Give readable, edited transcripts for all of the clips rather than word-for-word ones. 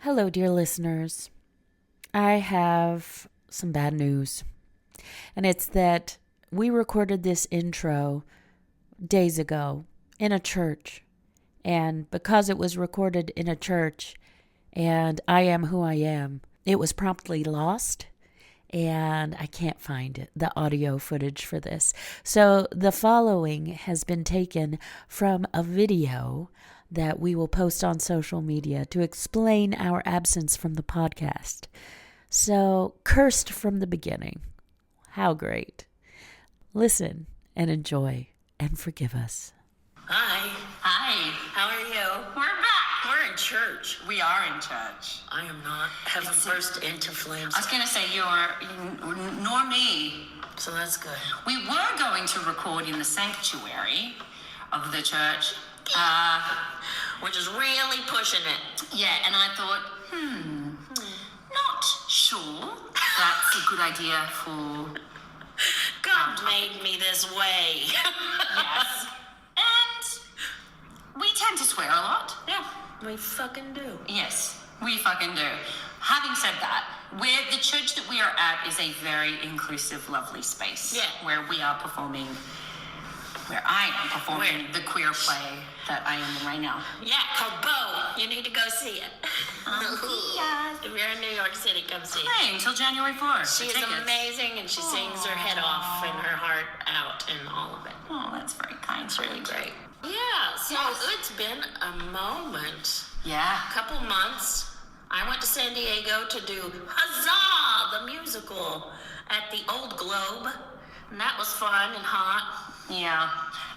Hello, dear listeners. I have some bad news, and it's that we recorded this intro days ago in a church, and because it was recorded in a church and I am who I am, it was promptly lost, and I can't find the audio footage for this. So the following has been taken from a video that we will post on social media to explain our absence from the podcast. So, cursed from the beginning. How great. Listen and enjoy and forgive us. Hi. Hi. How are you? We're back. We're in church. We are in church. I am not. Haven't burst into flames. I was going to say nor me. So that's good. We were going to record in the sanctuary of the church. We're just really pushing it. Yeah, and I thought, not sure that's a good idea for... God made me this way. Yes. And we tend to swear a lot. Yeah, we fucking do. Yes, we fucking do. Having said that, the church that we are at is a very inclusive, lovely space. Yeah. Where we are performing, where I am performing the queer play that I am in right now. Yeah, called Bo. You need to go see it. Yes. If you're in New York City, come see it. Playing until January 4th. She is amazing, and she sings her head off and her heart out and all of it. Oh, that's very kind. It's really great. Yeah, so It's been a moment. Yeah. A couple months. I went to San Diego to do Huzzah, the musical, at the Old Globe. And that was fun and hot. Yeah.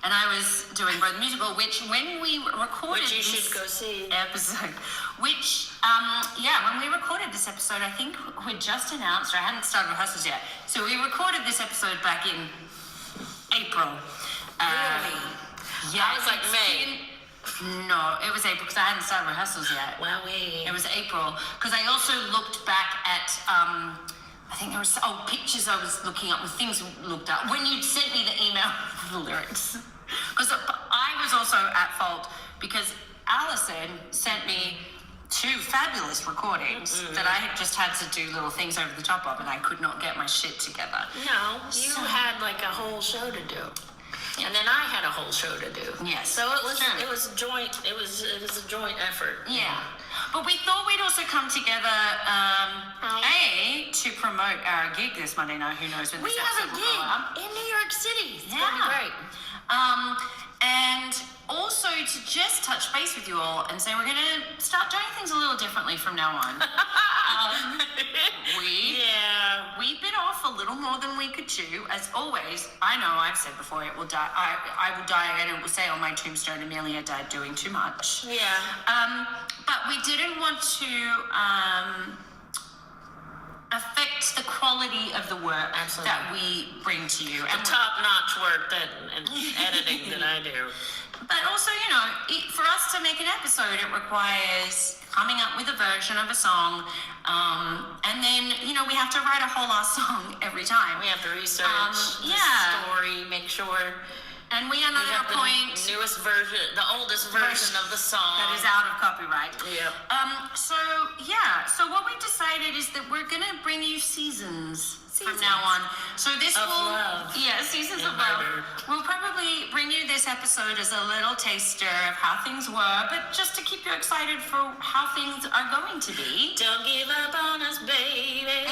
And I was doing both musical, which when we recorded Which you this should go see. episode, which, when we recorded this episode, I think we'd just announced, or I hadn't started rehearsals yet. So we recorded this episode back in April. Really? Yeah. I was like May. No, it was April because I hadn't started rehearsals yet. Wowee. It was April because I also looked back at, I think there was pictures I was looking up with things looked up when you sent me the email with the lyrics. Because I was also at fault because Allison sent me 2 fabulous recordings that I just had to do little things over the top of, and I could not get my shit together. No, you had like a whole show to do. And then I had a whole show to do. Yes. So it was a joint effort. Yeah. But we thought we'd also come together, to promote our gig this Monday night. Who knows when We this have a episode will go up. gig in New York City. It's Yeah. gonna be great. And also to just touch base with you all and say we're going to start doing things a little differently from now on. We bit off a little more than we could chew. As always, I know I've said before, it will die. I will die again. It will say on my tombstone, Amelia died doing too much. Yeah. But we didn't want to affect the quality of the work that we bring to you. The top-notch work and editing that I do. But also, for us to make an episode, it requires coming up with a version of a song. And then, we have to write a whole ass song every time. We have to research the story, make sure. And we are not at a point... the newest version, the oldest version of the song. That is out of copyright. Yep. So what we decided is that we're going to bring you seasons from now on. So this of will... love. Yeah, seasons of love. We'll probably bring you this episode as a little taster of how things were, but just to keep you excited for how things are going to be. Don't give up on us, baby.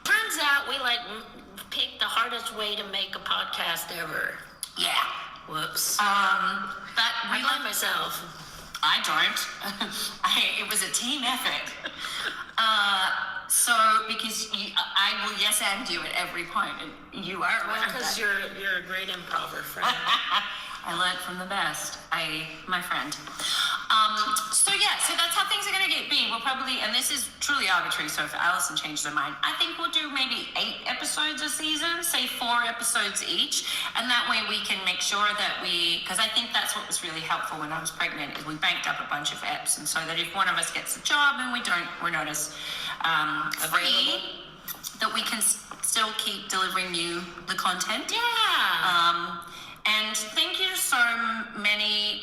Turns out we picked the hardest way to make a podcast ever. Yeah. Whoops. But I blame myself. I don't. It was a team effort. Because I will yes and you at every point, and you are aware of Because that. you're a great improver, friend. I learned from the best. My friend. So that's how things are going to be. We'll probably, and this is truly arbitrary, so if Allison changes her mind, I think we'll do maybe 8 episodes a season, say 4 episodes each, and that way we can make sure that because I think that's what was really helpful when I was pregnant, is we banked up a bunch of eps, and so that if one of us gets a job and we're not as free, that we can still keep delivering you the content. Yeah. And thank you so many,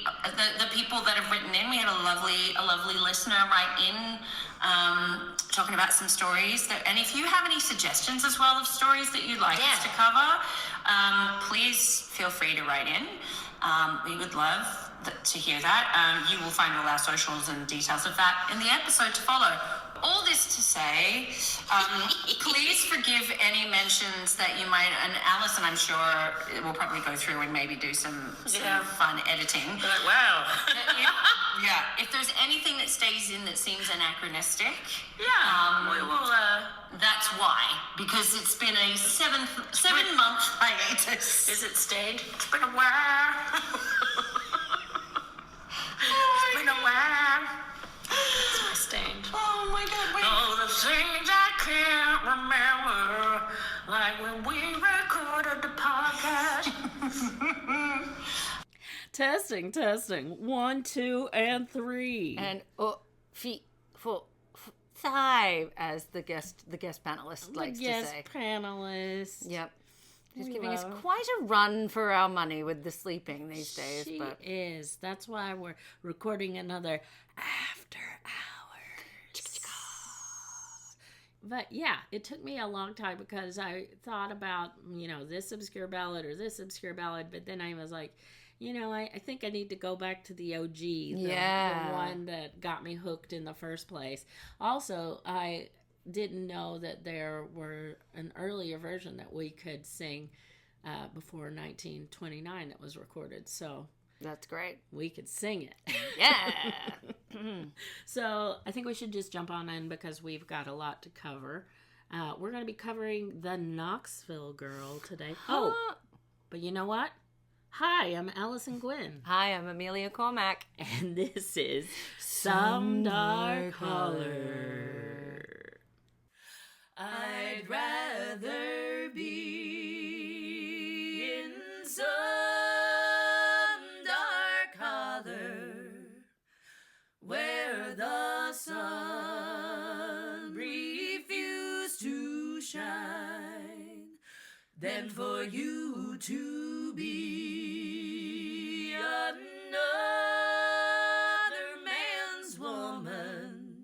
the people that have written in. We had a lovely listener write in, talking about some stories. And if you have any suggestions as well of stories that you'd like us to cover, please feel free to write in. We would love to hear that. You will find all our socials and details of that in the episode to follow. All this to say, please forgive any mentions that you might, and Allison, I'm sure, will probably go through and maybe do some fun editing. But wow. If there's anything that stays in that seems anachronistic, we will. that's why, because it's been a 7-month hiatus. Is it stayed? It's been a while. It's been a while. It's my stained. Oh my God! Wait. Oh, the things I can't remember, like when we recorded the podcast. Testing. 1, 2, and 3. And 3, 4, 5, as the guest panelist likes to say. Yes, panelist. Yep. She's We giving us love- quite a run for our money with the sleeping these days. She But is. That's why we're recording another After Hours. But yeah, it took me a long time because I thought about, this obscure ballad or this obscure ballad, but then I was like, I think I need to go back to the OG, the one that got me hooked in the first place. Also, I didn't know that there were an earlier version that we could sing before 1929 that was recorded. So that's great. we could sing it. Yeah. So I think we should just jump on in because we've got a lot to cover. We're going to be covering the Knoxville Girl today. Oh, but you know what? Hi, I'm Allison Gwynn. Hi, I'm Amelia Cormack. And this is Some Dark Holler. I'd rather be in some dark holler where the sun refused to shine than for you to be another man's woman,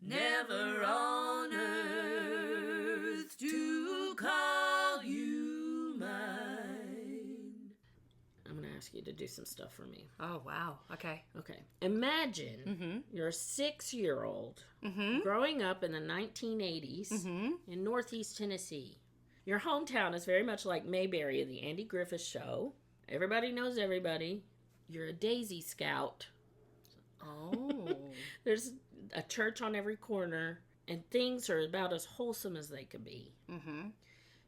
never on earth to call you mine. I'm going to ask you to do some stuff for me. Oh, wow. Okay. Okay. Imagine you're a 6-year-old growing up in the 1980s in Northeast Tennessee. Your hometown is very much like Mayberry of the Andy Griffith Show. Everybody knows everybody. You're a Daisy Scout. Oh. There's a church on every corner, and things are about as wholesome as they could be.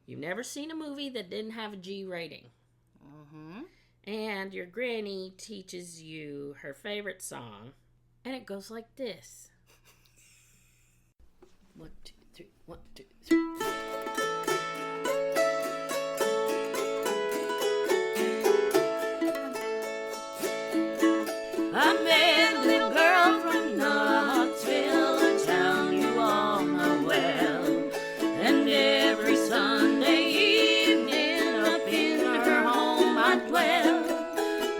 You've never seen a movie that didn't have a G rating. And your granny teaches you her favorite song, and it goes like this. 1, 2, 3, 1, 2, 3. I met a little girl from Knoxville, a town you all know well. And every Sunday evening up in her home I dwell.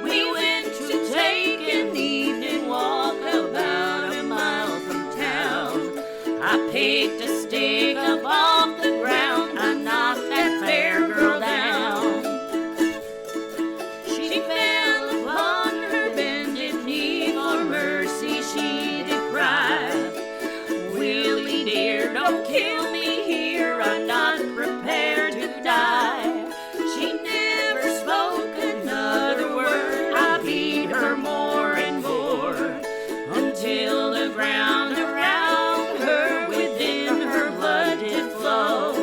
We went to take an evening walk about a mile from town. I picked a stick up off the ground, I knocked that fair girl down. She fell upon her bended knee, for mercy she did cry. Willie dear, don't kill me here, I'm not prepared to die. She never spoke another word, I beat her more and more, until the ground around her within her blood did flow.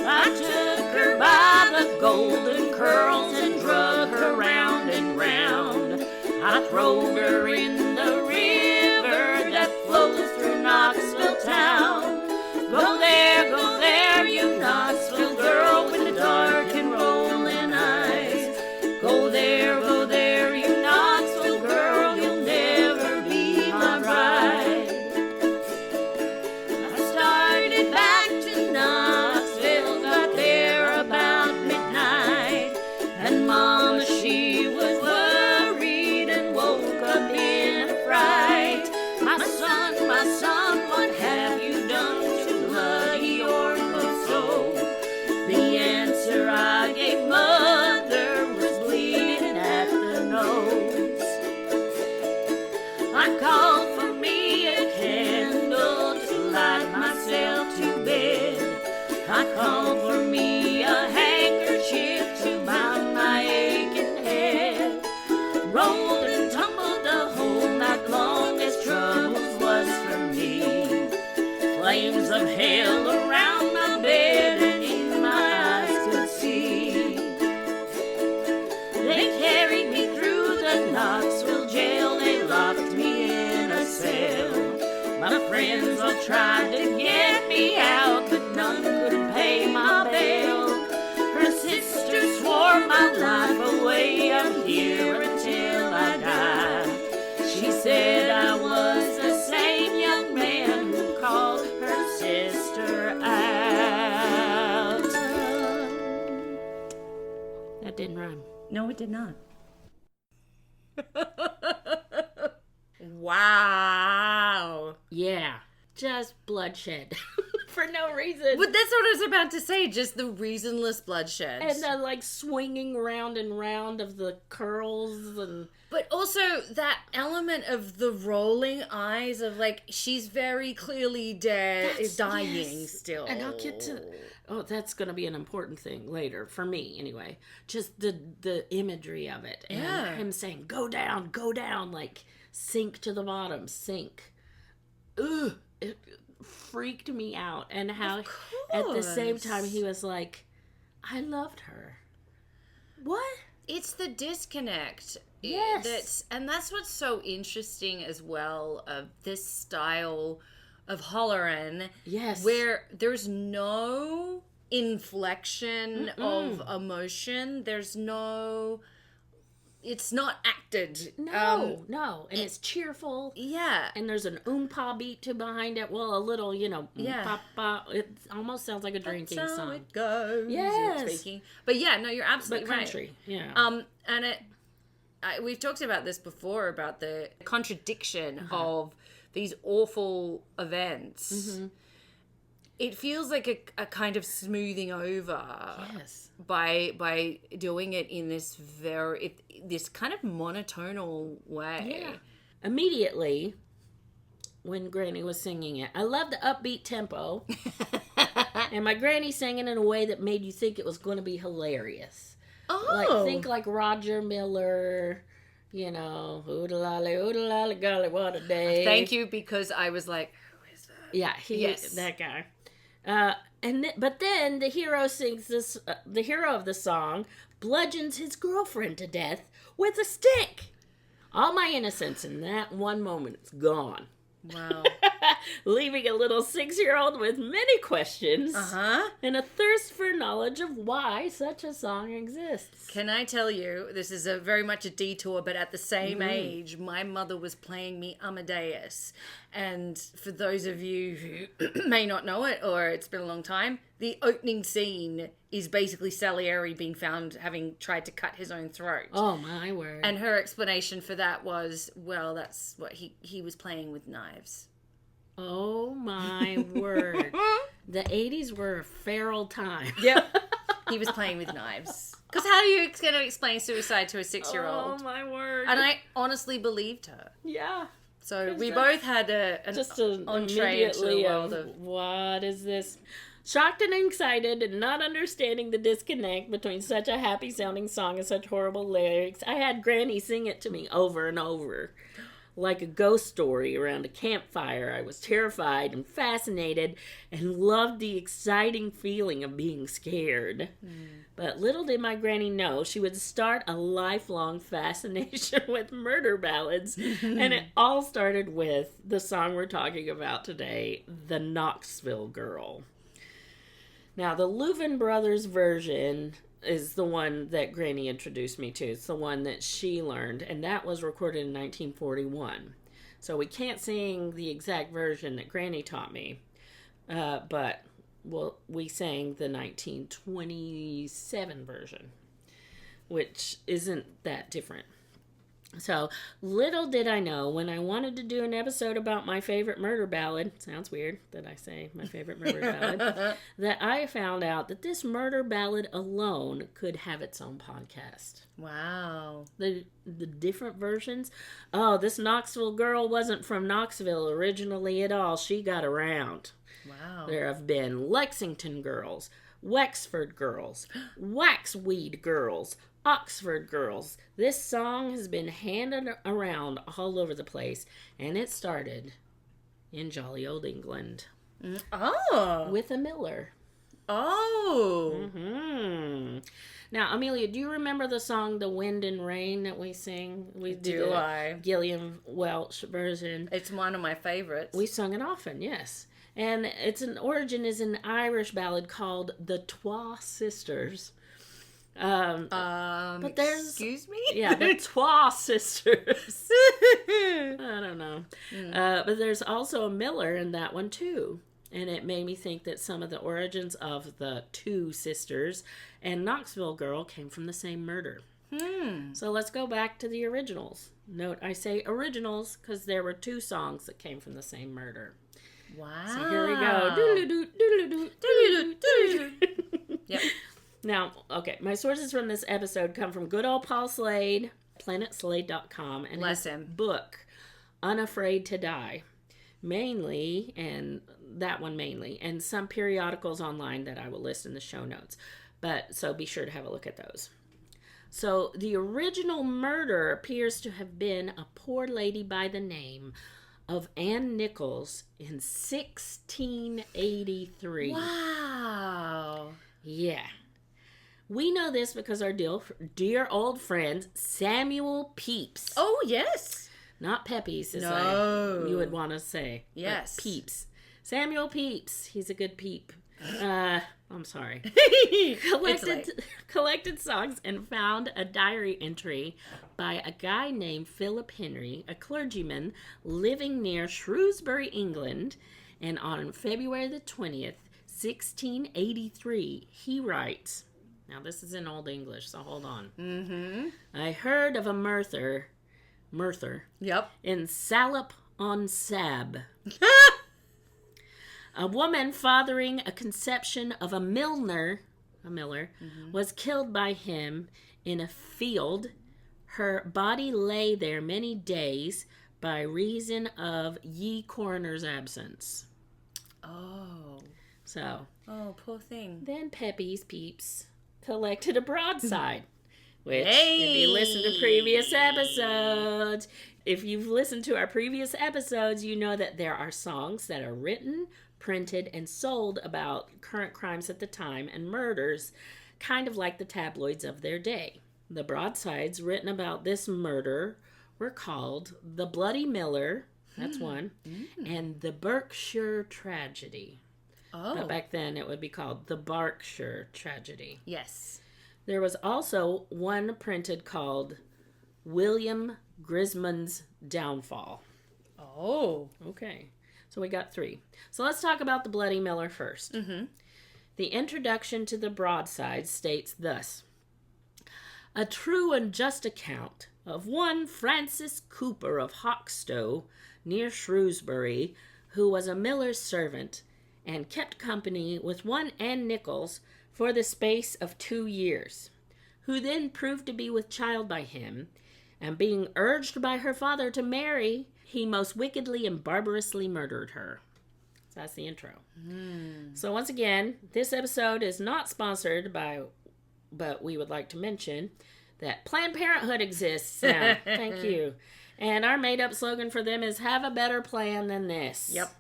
I took her by the golden curls and drug her round and round. I throwed her in the river that flows through Knoxville town. Go there, you Knoxville girl with the dark and rolling eyes. Go there, you Knoxville girl, you'll never be my bride. I started back to Knoxville, got there about midnight, and Mama, she was worried. I called for me a candle to light myself to bed. I called for me a handkerchief to bind my aching head. Rolled and tumbled the whole night long as troubles was for me. Flames of hell around my bed and in my eyes could see. They carried me through the Knoxville jail. They locked me in a cell. My friends all tried to get me out, but none could pay my bail. Her sister swore my life away. I'm here until I die. She said I was the same young man who called her sister out. That didn't rhyme. No, it did not. Wow. Yeah. Just bloodshed. For no reason. But that's what I was about to say. Just the reasonless bloodshed. And the like swinging round and round of the curls and... But also that element of the rolling eyes of like, she's very clearly dead, is dying yes. still. And I'll get to... Oh, that's going to be an important thing later, for me anyway. Just the imagery of it. And Yeah. him saying, go down, like sink to the bottom, sink. Ugh. It freaked me out. And how at the same time he was like, I loved her. What? It's the disconnect. Yes. That's what's so interesting as well of this style of Hollerin. Yes. Where there's no inflection of emotion. There's no... It's not acted. No. And it's cheerful. Yeah. And there's an oompa beat to behind it. Well, a little, Yeah. pa. It almost sounds like a drinking That's how song. it goes. Yes. Speaking. But yeah, no, you're absolutely But country, right. yeah. And we've talked about this before, about the contradiction of these awful events. Mm-hmm. It feels like a kind of smoothing over. Yes. By doing it in this this kind of monotonal way. Yeah. Immediately, when Granny was singing it, I love the upbeat tempo. And my granny sang it in a way that made you think it was going to be hilarious. Oh. Think like Roger Miller, oodalali, golly, what a day. Thank you, because I was like, who is that? Yeah, that guy. But then the hero sings this. The hero of the song bludgeons his girlfriend to death with a stick. All my innocence in that one moment is gone. Wow. Leaving a little 6-year-old with many questions and a thirst for knowledge of why such a song exists. Can I tell you, this is very much a detour, but at the same age, my mother was playing me Amadeus. And for those of you who may not know it, or it's been a long time, the opening scene is basically Salieri being found having tried to cut his own throat. Oh, my word. And her explanation for that was, well, that's what he was playing with knives. Oh, my word. The 80s were a feral time. Yep. He was playing with knives. Because how are you going to explain suicide to a 6-year-old? Oh, my word. And I honestly believed her. Yeah. So we both had an entree into the world of... What is this? Shocked and excited and not understanding the disconnect between such a happy-sounding song and such horrible lyrics, I had Granny sing it to me over and over. Like a ghost story around a campfire, I was terrified and fascinated and loved the exciting feeling of being scared. But little did my granny know she would start a lifelong fascination with murder ballads. And it all started with the song we're talking about today, the Knoxville Girl. Now, the Louvin Brothers version is the one that Granny introduced me to. It's the one that she learned, and that was recorded in 1941. So we can't sing the exact version that Granny taught me, but we sang the 1927 version, which isn't that different. So, little did I know when I wanted to do an episode about my favorite murder ballad, sounds weird that I say my favorite murder ballad, that I found out that this murder ballad alone could have its own podcast. Wow. The different versions. Oh, this Knoxville Girl wasn't from Knoxville originally at all. She got around. Wow. There have been Lexington Girls, Wexford Girls, Waxweed Girls, Oxford Girls. This song has been handed around all over the place, and it started in jolly old England. Oh. With a miller. Oh. Mm-hmm. Now, Amelia, do you remember the song "The Wind and Rain" that we sing? We Do I? Gilliam Welch version. It's one of my favorites. We sung it often, yes. And its origin is an Irish ballad called "The Twa Sisters." But there's, excuse me? Yeah, the Twa Sisters. I don't know. But there's also a miller in that one too. And it made me think that some of the origins of the two sisters and Knoxville Girl came from the same murder. So let's go back to the originals. Note, I say originals because there were two songs that came from the same murder. Wow. So here we go. Doodle-doo, doodle-doo, doodle-doo, doodle-doo. Yep. Now, okay, my sources from this episode come from good old Paul Slade, planetslade.com, and Bless his him. book, Unafraid to Die, mainly, and that one mainly, and some periodicals online that I will list in the show notes. But, so be sure to have a look at those. So, the original murder appears to have been a poor lady by the name of Ann Nichols in 1683. Wow. Yeah. We know this because our dear old friend Samuel Pepys. Oh, yes. Not Pepys, as No. you would want to say. but Yes. Pepys. Samuel Pepys. He's a good peep. I'm sorry. Collected songs and found a diary entry by a guy named Philip Henry, a clergyman living near Shrewsbury, England. And on February the 20th, 1683, he writes, now this is in Old English, so hold on. Mm-hmm. I heard of a Merthyr Yep. in Salop on Sab. A woman fathering a conception of a miller, was killed by him in a field. Her body lay there many days by reason of ye coroner's absence. Oh. So, Oh, poor thing. then Pepys collected a broadside, which, Hey! if you listen to previous episodes, if you've listened to our previous episodes, you know that there are songs that are written, printed, and sold about current crimes at the time and murders, kind of like the tabloids of their day. The broadsides written about this murder were called The Bloody Miller, that's one, and The Berkshire Tragedy. Oh. But back then it would be called The Berkshire Tragedy. Yes. There was also one printed called William Grisman's Downfall. Oh. Okay, so we got three. So let's talk about the Bloody Miller first. Mm-hmm. The introduction to the broadside states thus: a true and just account of one Francis Cooper of Hawkstow, near Shrewsbury, who was a miller's servant, and kept company with one Ann Nichols for the space of 2 years, who then proved to be with child by him, and being urged by her father to marry, he most wickedly and barbarously murdered her. So that's the intro. So once again, this episode is not sponsored by, but we would like to mention that Planned Parenthood exists now. Thank you. And our made-up slogan for them is, have a better plan than this. Yep.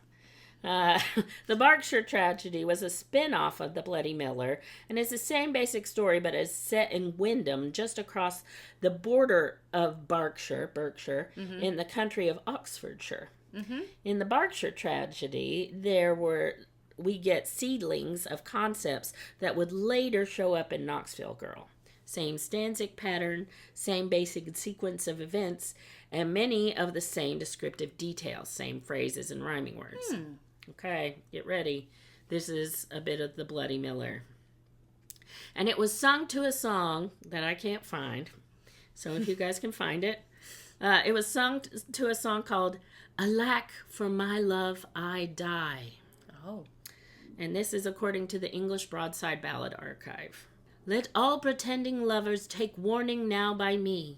The Berkshire Tragedy was a spin-off of The Bloody Miller, and it's the same basic story, but is set in Wyndham, just across the border of Berkshire, in the country of Oxfordshire. In the Berkshire Tragedy, we get seedlings of concepts that would later show up in Knoxville Girl. Same stanzic pattern, same basic sequence of events, and many of the same descriptive details, same phrases and rhyming words. Okay, get ready. This is a bit of the Bloody Miller. And it was sung to a song that I can't find. So if you guys can find it, It was sung to a song called Alack, for my love I die. Oh. And this is according to the English Broadside Ballad Archive. Let all pretending lovers take warning now by me,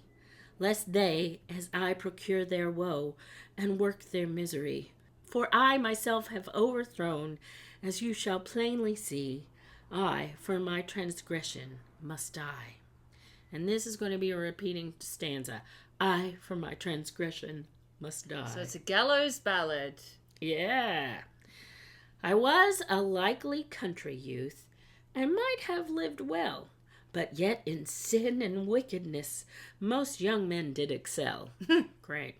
lest they, as I, procure their woe, and work their misery. For I myself have overthrown, as you shall plainly see, I, for my transgression, must die. And this is going to be a repeating stanza. I, for my transgression, must die. So it's a gallows ballad. Yeah. I was a likely country youth, and might have lived well, but yet in sin and wickedness most young men did excel. Great.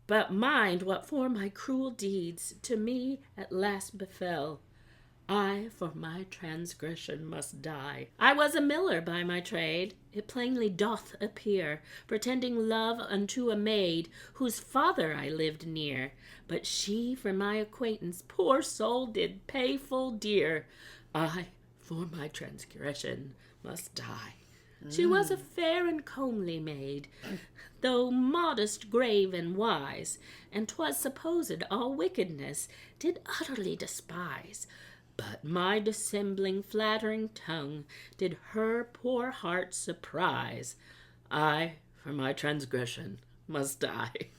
But mind what for my cruel deeds to me at last befell. I for my transgression must die. I was a miller by my trade, it plainly doth appear, pretending love unto a maid, whose father I lived near. But she for my acquaintance, poor soul, did pay full dear. I for my transgression must die. She was a fair and comely maid, though modest, grave, and wise, and 'twas supposed all wickedness did utterly despise. But my dissembling, flattering tongue did her poor heart surprise. I, for my transgression, must die.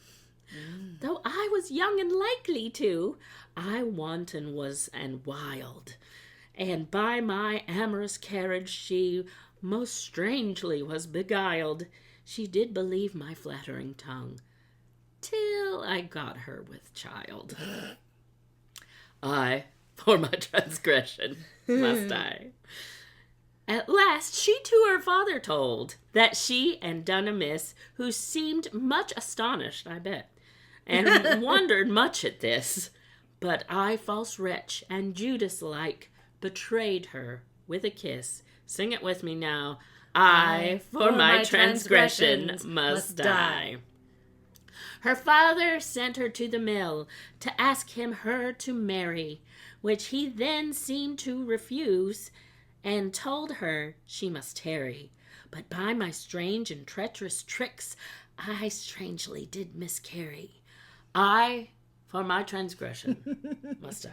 Though I was young and likely to, I wanton was and wild, and by my amorous carriage she most strangely was beguiled. She did believe my flattering tongue, till I got her with child. I, for my transgression, must die. At last she to her father told that she had done amiss, who seemed much astonished, I bet, and wondered much at this. But I, false wretch, and Judas-like, betrayed her with a kiss. Sing it with me now. I, for my transgression, must die. Her father sent her to the mill to ask him her to marry, which he then seemed to refuse, and told her she must tarry. But by my strange and treacherous tricks I strangely did miscarry. I, for my transgression, must die.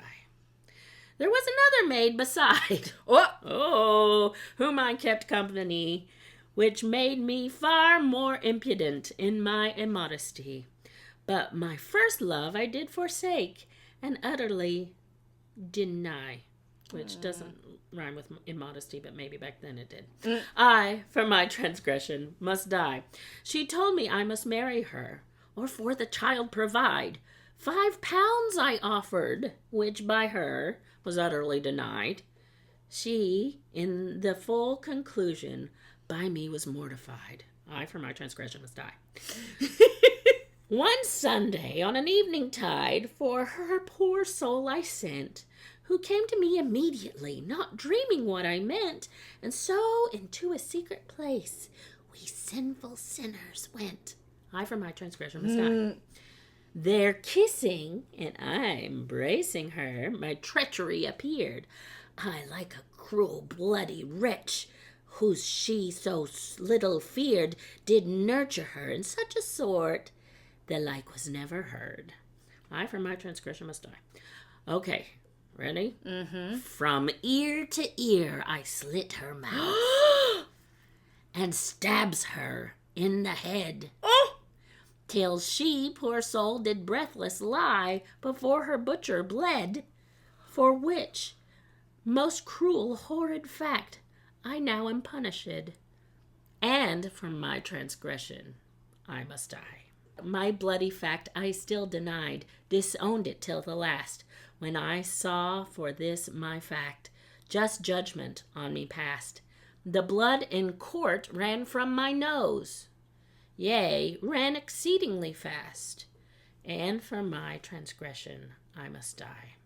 There was another maid beside, whom I kept company, which made me far more impudent in my immodesty. But my first love I did forsake, and utterly deny, which doesn't rhyme with immodesty, but maybe back then it did. I, for my transgression, must die. She told me I must marry her, or for the child provide. 5 pounds I offered, which by her was utterly denied. She, in the full conclusion, by me was mortified. I, for my transgression, must die. One Sunday, on an evening tide, for her poor soul I sent, who came to me immediately, not dreaming what I meant, and so into a secret place we sinful sinners went. I, for my transgression, must die. There kissing, and I embracing her, my treachery appeared. I, like a cruel, bloody wretch, whose she so little feared, did nurture her in such a sort, the like was never heard. I, for my transgression, must die. Okay, ready? From ear to ear I slit her mouth, and stabs her in the head. Till she, poor soul, did breathless lie before her butcher bled, for which most cruel, horrid fact I now am punished, and for my transgression I must die. My bloody fact I still denied, disowned it till the last, when I saw for this my fact just judgment on me passed. The blood in court ran from my nose, yea, ran exceedingly fast, and for my transgression I must die.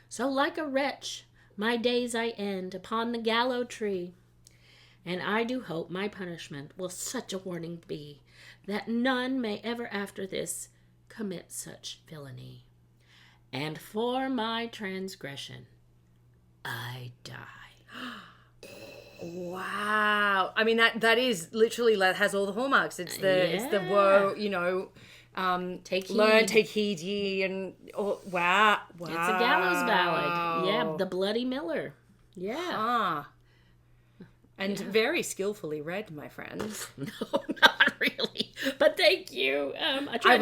So like a wretch my days I end upon the gallows tree, and I do hope my punishment will such a warning be, that none may ever after this commit such villainy. And for my transgression I die. Wow. I mean, that is literally, that has all the hallmarks. It's the woe, Take learn, heed. take heed ye, and wow. It's a gallows ballad. Yeah, the Bloody Miller. Yeah. And very skillfully read, my friend. No, not really. But thank you. I tried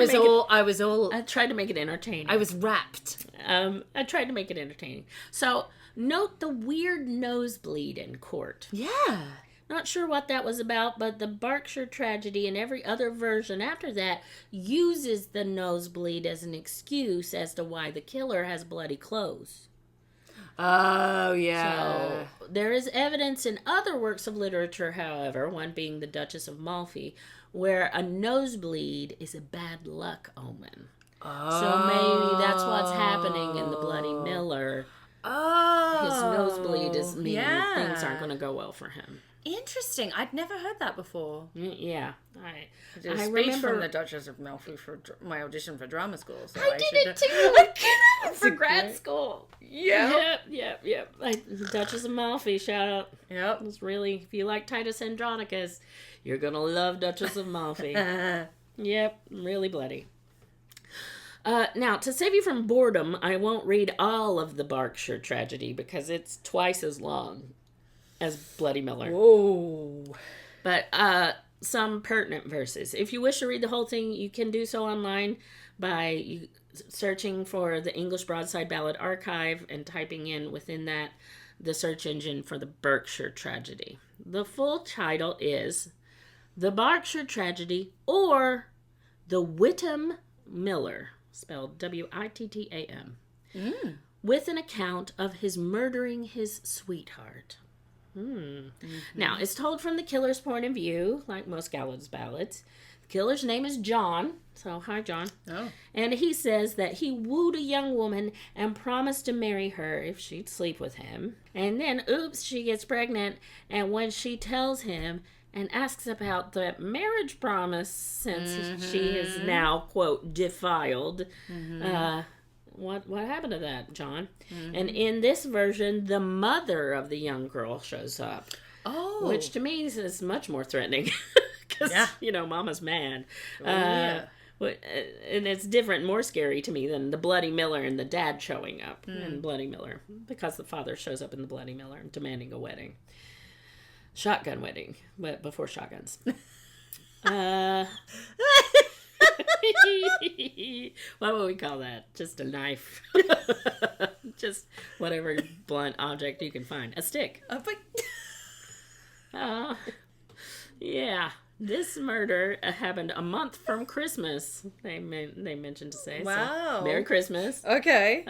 to make it entertaining. I was rapt. I tried to make it entertaining. So, note the weird nosebleed in court. Yeah. Not sure what that was about, but the Berkshire Tragedy and every other version after that uses the nosebleed as an excuse as to why the killer has bloody clothes. Oh, yeah. So, there is evidence in other works of literature, however, one being the Duchess of Malfi, where a nosebleed is a bad luck omen. Oh. So maybe that's what's happening in the Bloody Miller. Oh. His nosebleed is meaning things aren't going to go well for him. Interesting. I'd never heard that before. Yeah. I remember from the Duchess of Malfi for my audition for drama school. So I did it too. For grad school. Yeah. Yep. Duchess of Malfi, shout out. Yep. It's really, if you like Titus Andronicus, you're going to love Duchess of Malfi. Yep. Really bloody. Now, to save you from boredom, I won't read all of the Berkshire Tragedy because it's twice as long as Bloody Miller. Whoa. But some pertinent verses. If you wish to read the whole thing, you can do so online by searching for the English Broadside Ballad Archive and typing in within that the search engine for the Berkshire Tragedy. The full title is The Berkshire Tragedy or The Whittam Miller, spelled Wittam, with an account of his murdering his sweetheart. Now, it's told from the killer's point of view, like most gallows ballads. The killer's name is John. So, hi, John. Oh. And he says that he wooed a young woman and promised to marry her if she'd sleep with him. And then, oops, she gets pregnant. And when she tells him and asks about the marriage promise, since she is now, quote, defiled, What happened to that, John? And in this version, the mother of the young girl shows up. Oh. Which to me is much more threatening. Because, Mama's mad. And it's different, more scary to me than the Bloody Miller and the dad showing up in Bloody Miller. Because the father shows up in the Bloody Miller demanding a wedding. Shotgun wedding, but before shotguns. What would we call that? Just a knife. Just whatever blunt object you can find. A stick. Yeah. This murder happened a month from Christmas. They mentioned to say. Wow. So, Merry Christmas. Okay.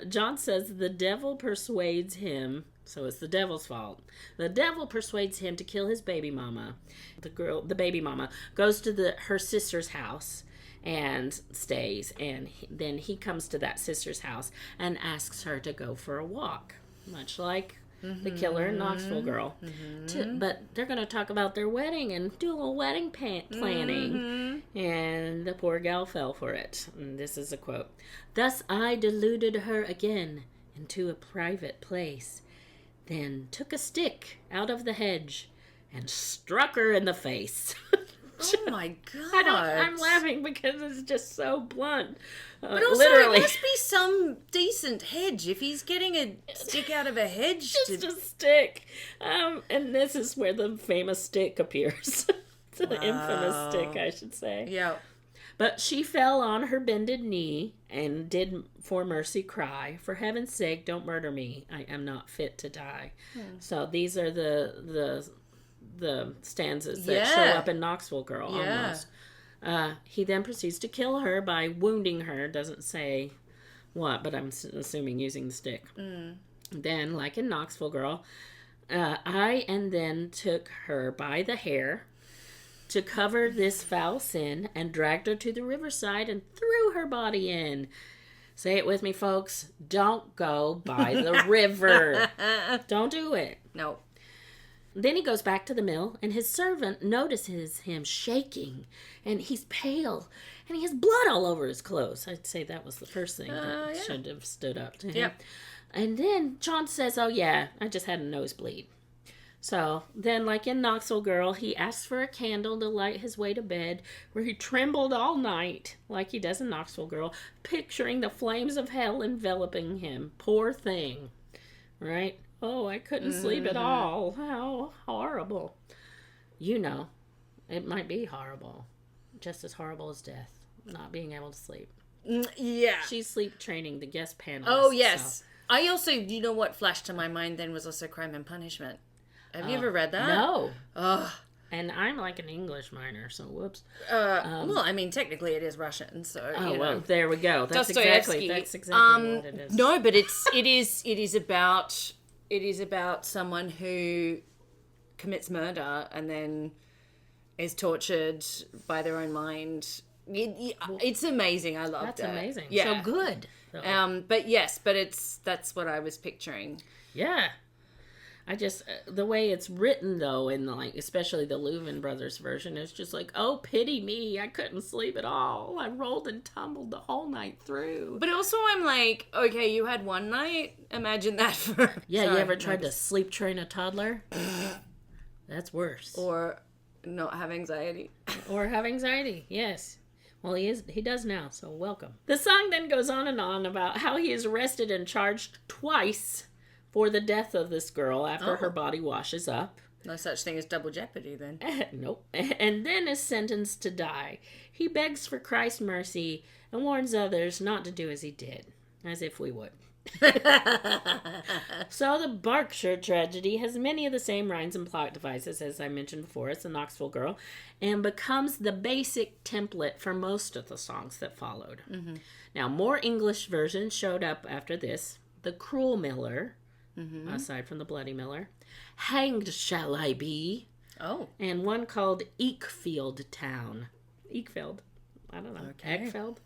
John says the devil persuades him. So it's the devil's fault. The devil persuades him to kill his baby mama. The baby mama, goes to her sister's house and stays. And then he comes to that sister's house and asks her to go for a walk. Much like the killer in Knoxville Girl. But they're going to talk about their wedding and do a little wedding planning. And the poor gal fell for it. And this is a quote. "Thus I deluded her again into a private place. Then took a stick out of the hedge and struck her in the face." Oh my God. I'm laughing because it's just so blunt. But also, literally. it must be some decent hedge if he's getting a stick out of a hedge. Just a stick. And this is where the famous stick appears. The infamous stick, I should say. Yeah. But she fell on her bended knee and did for mercy cry, "For heaven's sake, don't murder me. I am not fit to die." So these are the stanzas that show up in Knoxville Girl almost. He then proceeds to kill her by wounding her. Doesn't say what, but I'm assuming using the stick. Then, like in Knoxville Girl, I and then took her by the hair to cover this foul sin and dragged her to the riverside and threw her body in. Say it with me, folks. Don't go by the river. Don't do it. No. Then he goes back to the mill, and his servant notices him shaking, and he's pale, and he has blood all over his clothes. I'd say that was the first thing that should have stood up to him. Yep. And then John says, "Oh yeah, I just had a nosebleed." So then, like in Knoxville Girl, he asks for a candle to light his way to bed, where he trembled all night, like he does in Knoxville Girl, picturing the flames of hell enveloping him. Poor thing. Right? Oh, I couldn't sleep at all. How horrible. You know, it might be horrible. Just as horrible as death. Not being able to sleep. Yeah. She's sleep training the guest panelists. Oh, yes. So. I also, you know what flashed to my mind then was also Crime and Punishment. Have you ever read that? No. Ugh. And I'm like an English minor, so whoops. Well, I mean, technically it is Russian, so you know. Well, there we go. That's Dostoevsky. exactly what it is. No, but it is about someone who commits murder and then is tortured by their own mind. It's amazing. I love that. That's amazing. Yeah. So good. That's what I was picturing. Yeah. I just, the way it's written though, in like, especially the Louvin brothers version, is just like, oh, pity me. I couldn't sleep at all. I rolled and tumbled the whole night through. But also I'm like, okay, you had one night? Imagine that for... Yeah, you ever tried to sleep train a toddler? That's worse. Or not have anxiety. Or have anxiety, yes. Well, he does now, so welcome. The song then goes on and on about how he is arrested and charged twice for the death of this girl after her body washes up. No such thing as double jeopardy then. Nope. And then is sentenced to die. He begs for Christ's mercy and warns others not to do as he did. As if we would. So the Berkshire Tragedy has many of the same rhymes and plot devices as I mentioned before. It's the Knoxville Girl, and becomes the basic template for most of the songs that followed. Mm-hmm. Now, more English versions showed up after this. The Cruel Miller, aside from the Bloody Miller. Hanged Shall I Be. Oh. And one called Eekfield Town. Eekfield. I don't know. Okay. Eekfield?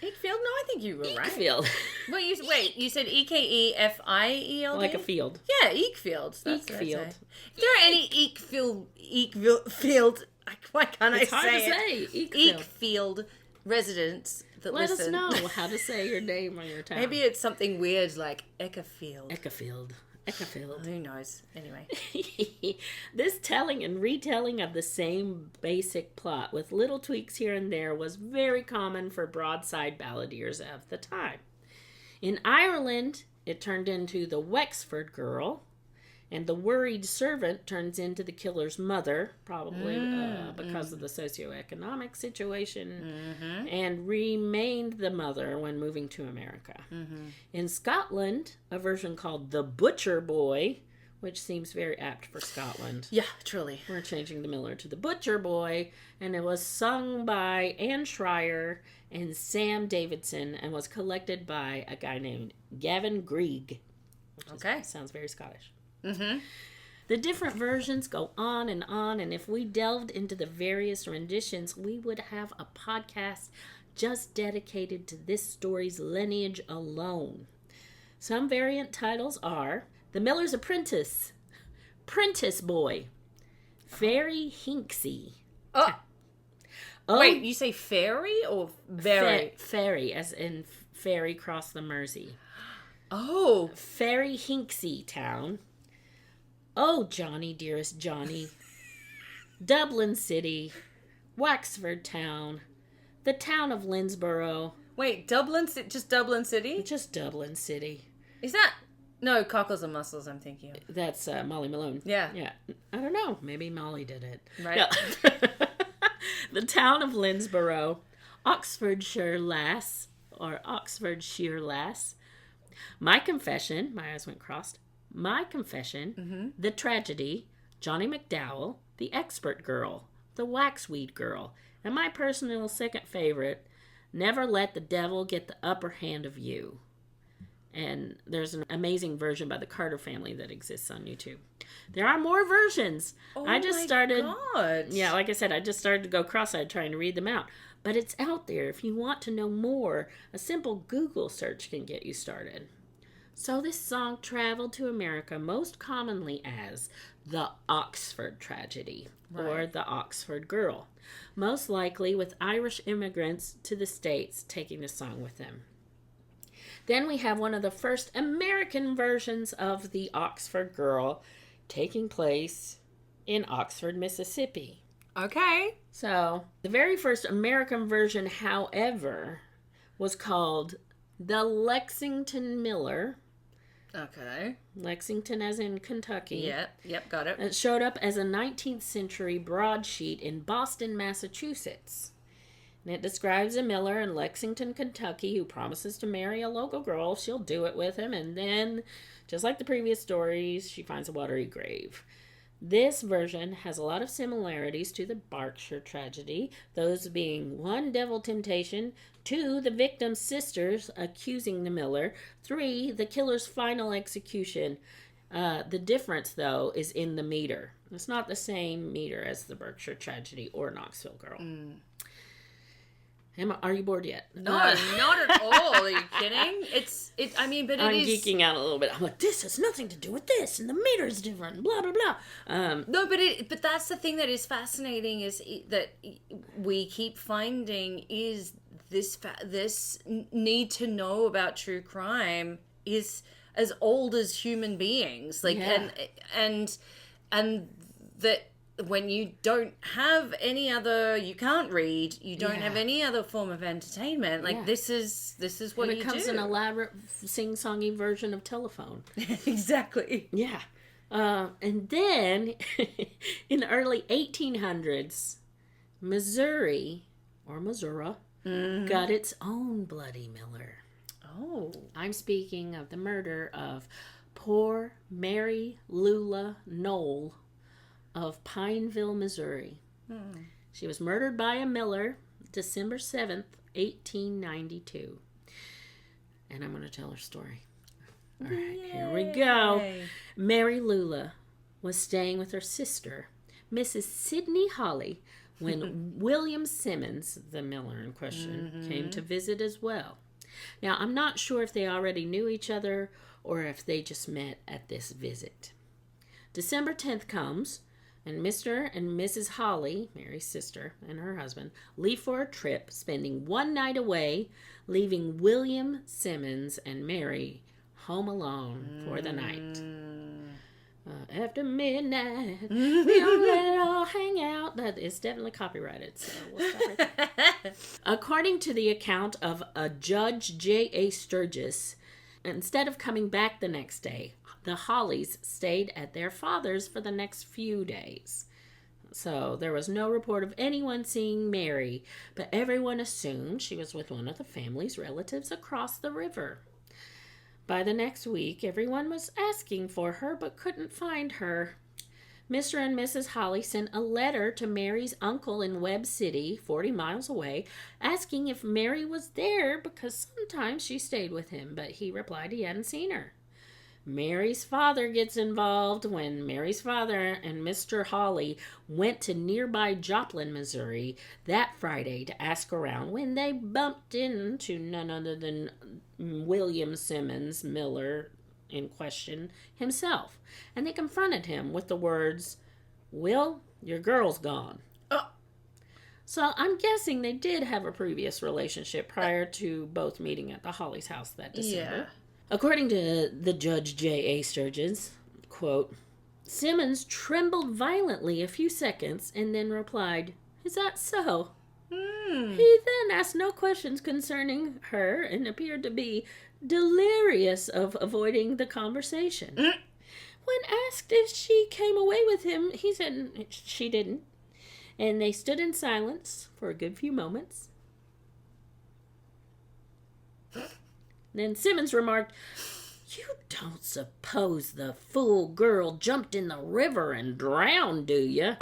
Eekfield? No, I think you were right. Eekfield. Wait, you said Ekefield? Like a field. Yeah, Eekfield. That's Eekfield. If there are any Eekfield, why can't It's I hard say to it? say. Eekfield. Eekfield residents that Let listen. us know how to say your name or your town. Maybe it's something weird like Ekefield. Eekfield. Who knows? Anyway. This telling and retelling of the same basic plot with little tweaks here and there was very common for broadside balladeers of the time. In Ireland, it turned into the Wexford Girl, and the worried servant turns into the killer's mother, probably because of the socioeconomic situation, and remained the mother when moving to America. In Scotland, a version called The Butcher Boy, which seems very apt for Scotland. Yeah, truly. We're changing the Miller to The Butcher Boy, and it was sung by Anne Schreier and Sam Davidson, and was collected by a guy named Gavin Grieg. Sounds very Scottish. The different versions go on, and if we delved into the various renditions, we would have a podcast just dedicated to this story's lineage alone. Some variant titles are The Miller's Apprentice, Prentice Boy, Fairy Hinksy. Wait, you say fairy or very? Fairy, as in ferry cross the Mersey. Oh. Fairy Hinksy Town. Oh, Johnny, dearest Johnny. Dublin City. Wexford Town. The town of Lindsborough. Wait, just Dublin City? Just Dublin City. Is that... No, Cockles and Mussels I'm thinking of. That's Molly Malone. Yeah. I don't know. Maybe Molly did it. Right. No. The town of Lindsborough. Oxfordshire Lass. Or Oxfordshire Lass. My Confession. My eyes went crossed. My Confession, The Tragedy, Johnny McDowell, The Expert Girl, The Waxweed Girl, and my personal second favorite, Never Let the Devil Get the Upper Hand of You. And there's an amazing version by the Carter family that exists on YouTube. There are more versions. Oh, I just started. God. Yeah, like I said, I just started to go cross-eyed trying to read them out. But it's out there. If you want to know more, a simple Google search can get you started. So this song traveled to America most commonly as the Oxford Tragedy, or the Oxford Girl, most likely with Irish immigrants to the States taking the song with them. Then we have one of the first American versions of the Oxford Girl taking place in Oxford, Mississippi. Okay. So, the very first American version, however, was called The Lexington Miller. Okay. Lexington as in Kentucky. Yep, got it. It showed up as a 19th century broadsheet in Boston, Massachusetts. And it describes a miller in Lexington, Kentucky who promises to marry a local girl. She'll do it with him, and then, just like the previous stories, she finds a watery grave. This version has a lot of similarities to the Berkshire Tragedy, those being 1, devil temptation, 2, the victim's sisters accusing the miller, 3, the killer's final execution. The difference, though, is in the meter. It's not the same meter as the Berkshire Tragedy or Knoxville Girl. Are you bored yet? No, not at all. Are you kidding? I'm geeking out a little bit. I'm like, this has nothing to do with this, and the meter's different, blah, blah, blah. No, but that's the thing that is fascinating that we keep finding is this need to know about true crime is as old as human beings. Like, yeah. and that when you don't have any other, you can't read, you don't have any other form of entertainment, like this is what it you becomes do. an elaborate sing-songy version of telephone. Exactly. Yeah. And then in the early 1800s, Missouri got its own Bloody Miller. Oh. I'm speaking of the murder of poor Mary Lula Knoll of Pineville, Missouri. She was murdered by a miller December 7th, 1892. And I'm going to tell her story. All right, here we go. Mary Lula was staying with her sister, Mrs. Sidney Holly, when William Simmons, the miller in question, came to visit as well. Now, I'm not sure if they already knew each other or if they just met at this visit. December 10th comes, and Mr. and Mrs. Holly, Mary's sister, and her husband, leave for a trip, spending one night away, leaving William Simmons and Mary home alone for the night. After midnight, we don't let it all hang out. That is definitely copyrighted, so we'll stop right there. According to the account of a Judge J.A. Sturgis, instead of coming back the next day, the Hollies stayed at their father's for the next few days. So there was no report of anyone seeing Mary, but everyone assumed she was with one of the family's relatives across the river. By the next week, everyone was asking for her but couldn't find her. Mr. and Mrs. Holly sent a letter to Mary's uncle in Webb City, 40 miles away, asking if Mary was there because sometimes she stayed with him, but he replied he hadn't seen her. Mary's father gets involved when Mary's father and Mr. Holly went to nearby Joplin, Missouri that Friday to ask around when they bumped into none other than William Simmons, Miller in question himself. And they confronted him with the words, "Will, your girl's gone." So I'm guessing they did have a previous relationship prior to both meeting at the Holly's house that December. Yeah. According to the Judge J.A. Sturgis, quote, Simmons trembled violently a few seconds and then replied, "Is that so?" He then asked no questions concerning her and appeared to be delirious of avoiding the conversation. When asked if she came away with him, he said she didn't. And they stood in silence for a good few moments. Then Simmons remarked, "You don't suppose the fool girl jumped in the river and drowned, do you?"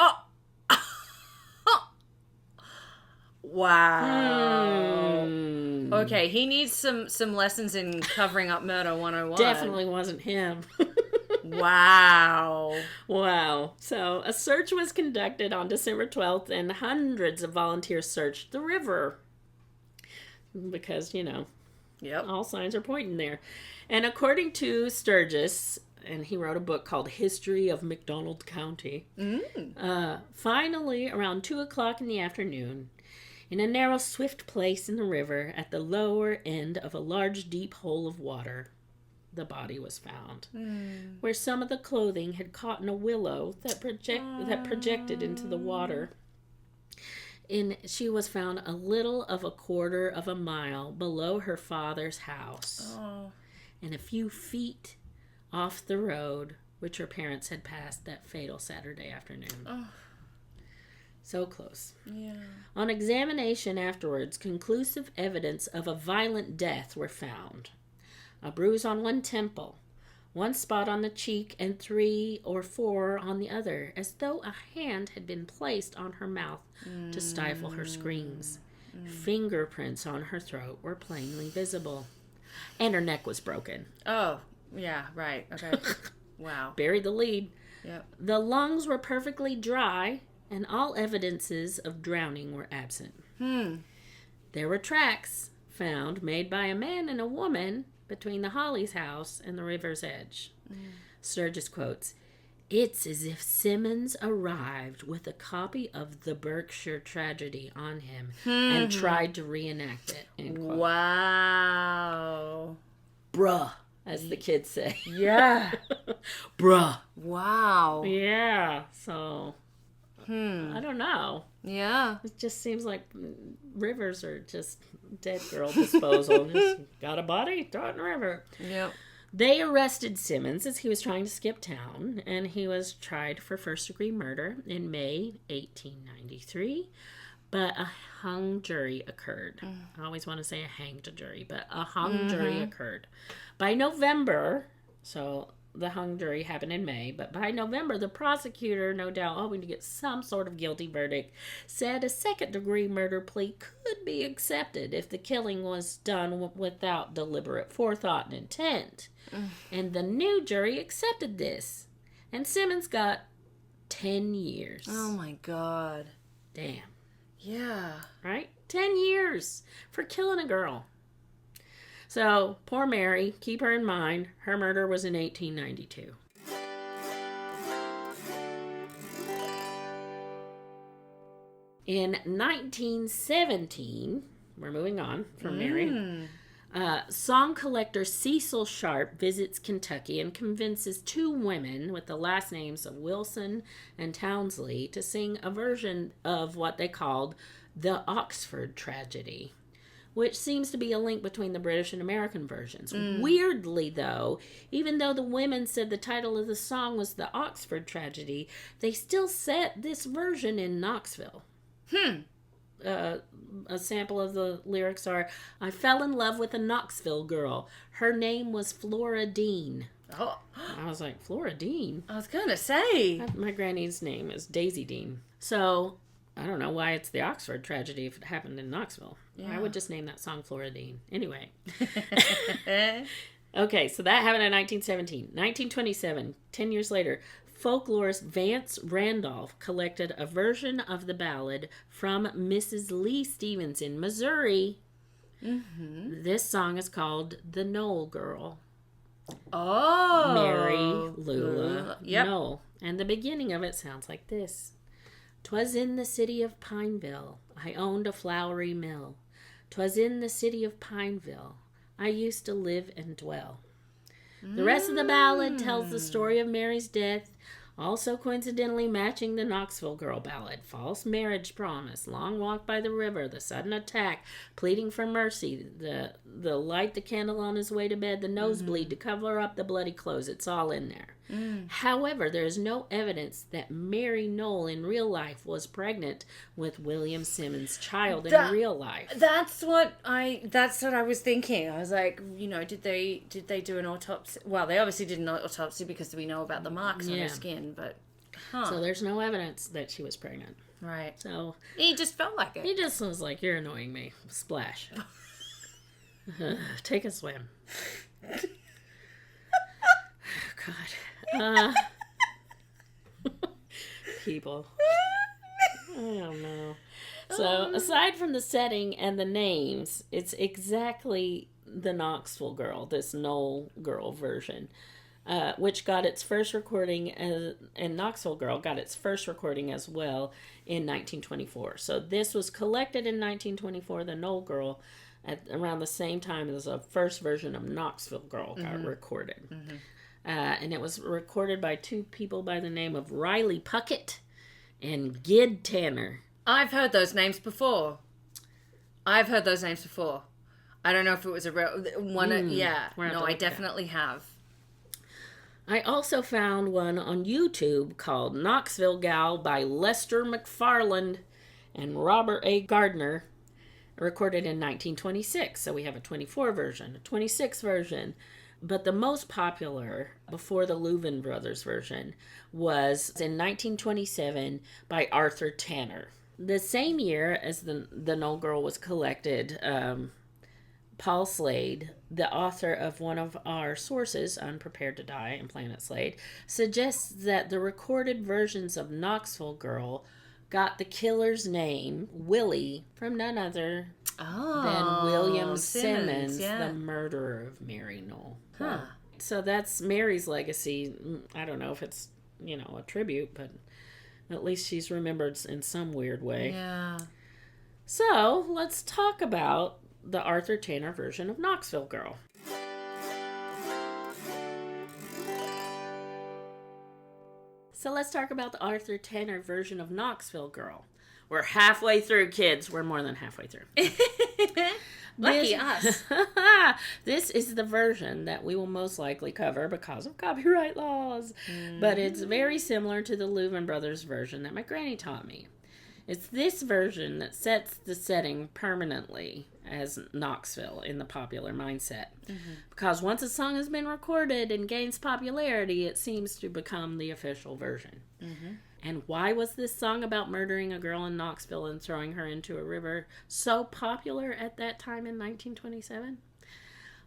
Wow. Okay, he needs some lessons in covering up murder 101. Definitely wasn't him. Wow. Wow. So a search was conducted on December 12th, and hundreds of volunteers searched the river. Because, Yep. all signs are pointing there. And according to Sturgis, and he wrote a book called History of McDonald County, finally, around 2 o'clock in the afternoon, in a narrow, swift place in the river at the lower end of a large, deep hole of water, the body was found, where some of the clothing had caught in a willow that projected into the water. She was found a little of a quarter of a mile below her father's house, and a few feet off the road which her parents had passed that fatal Saturday afternoon. So close. Yeah. On examination afterwards, conclusive evidence of a violent death were found. A bruise on one temple, one spot on the cheek, and 3 or 4 on the other, as though a hand had been placed on her mouth to stifle her screams. Fingerprints on her throat were plainly visible. And her neck was broken. Oh, yeah, right. Okay. Wow. Buried the lead. Yep. The lungs were perfectly dry, and all evidences of drowning were absent. There were tracks found made by a man and a woman between the Holly's house and the river's edge. Sturgis quotes, "It's as if Simmons arrived with a copy of the Berkshire Tragedy on him and tried to reenact it." End quote. Wow. Bruh, as the kids say. Yeah. Bruh. Wow. Yeah, so... I don't know. Yeah. It just seems like rivers are just dead girl disposal. Just got a body, throw it in the river. Yep. They arrested Simmons as he was trying to skip town, and he was tried for first-degree murder in May 1893. But a hung jury occurred. I always want to say a hanged jury, but a hung jury occurred. By November, so the hung jury happened in May, but by November, the prosecutor, no doubt hoping to get some sort of guilty verdict, said a second-degree murder plea could be accepted if the killing was done without deliberate forethought and intent. And the new jury accepted this. And Simmons got 10 years. Oh, my God. Damn. Yeah. Right? 10 years for killing a girl. So, poor Mary, keep her in mind. Her murder was in 1892. In 1917, we're moving on from Mary, song collector Cecil Sharp visits Kentucky and convinces 2 women with the last names of Wilson and Townsley to sing a version of what they called the Oxford Tragedy, which seems to be a link between the British and American versions. Weirdly, though, even though the women said the title of the song was the Oxford Tragedy, they still set this version in Knoxville. A sample of the lyrics are, "I fell in love with a Knoxville girl. Her name was Flora Dean." Oh. I was like, Flora Dean? I was going to say. My granny's name is Daisy Dean. So, I don't know why it's the Oxford Tragedy if it happened in Knoxville. Yeah. I would just name that song Flora Dean. Anyway. Okay, so that happened in 1917. 1927, 10 years later, folklorist Vance Randolph collected a version of the ballad from Mrs. Lee Stevens in Missouri. This song is called The Knoll Girl. Oh. Mary Lula Yep. Knoll. And the beginning of it sounds like this. "'Twas in the city of Pineville, I owned a floury mill. 'Twas in the city of Pineville, I used to live and dwell." The rest of the ballad tells the story of Mary's death, also coincidentally matching the Knoxville Girl ballad. False marriage promise, long walk by the river, the sudden attack, pleading for mercy, the light the candle on his way to bed, the nosebleed to cover up the bloody clothes. It's all in there. However, there is no evidence that Mary Knoll in real life was pregnant with William Simmons' child in real life. That's what I was thinking. I was like, did they do an autopsy? Well, they obviously did an autopsy because we know about the marks on her skin, but So there's no evidence that she was pregnant. Right. So he just felt like it. He just was like, "You're annoying me." Splash. Take a swim. God. People. I don't know. So, aside from the setting and the names, it's exactly the Knoxville Girl, this Knoll Girl version, which got its first recording, and Knoxville Girl got its first recording as well in 1924. So, this was collected in 1924, the Knoll Girl at around the same time as the first version of Knoxville Girl got recorded. And it was recorded by two people by the name of Riley Puckett and Gid Tanner. I've heard those names before. I don't know if it was a real one. Yeah. No, I definitely have. I also found one on YouTube called Knoxville Gal by Lester McFarland and Robert A. Gardner, recorded in 1926. So we have a 24 version, a 26 version. But the most popular before the Louvin Brothers version was in 1927 by Arthur Tanner. The same year as the Knoll Girl was collected, Paul Slade, the author of one of our sources, Unprepared to Die and Planet Slade, suggests that the recorded versions of Knoxville Girl got the killer's name, Willie, from none other than William Simmons, the murderer of Mary Knoll. Huh. So that's Mary's legacy. I don't know if it's, a tribute, but at least she's remembered in some weird way. Yeah. So let's talk about the Arthur Tanner version of Knoxville Girl. So let's talk about the Arthur Tanner version of Knoxville Girl. We're halfway through, kids. We're more than halfway through. Lucky us. This is the version that we will most likely cover because of copyright laws. But it's very similar to the Louvin Brothers version that my granny taught me. It's this version that sets the setting permanently as Knoxville in the popular mindset. Because once a song has been recorded and gains popularity, it seems to become the official version. And why was this song about murdering a girl in Knoxville and throwing her into a river so popular at that time in 1927?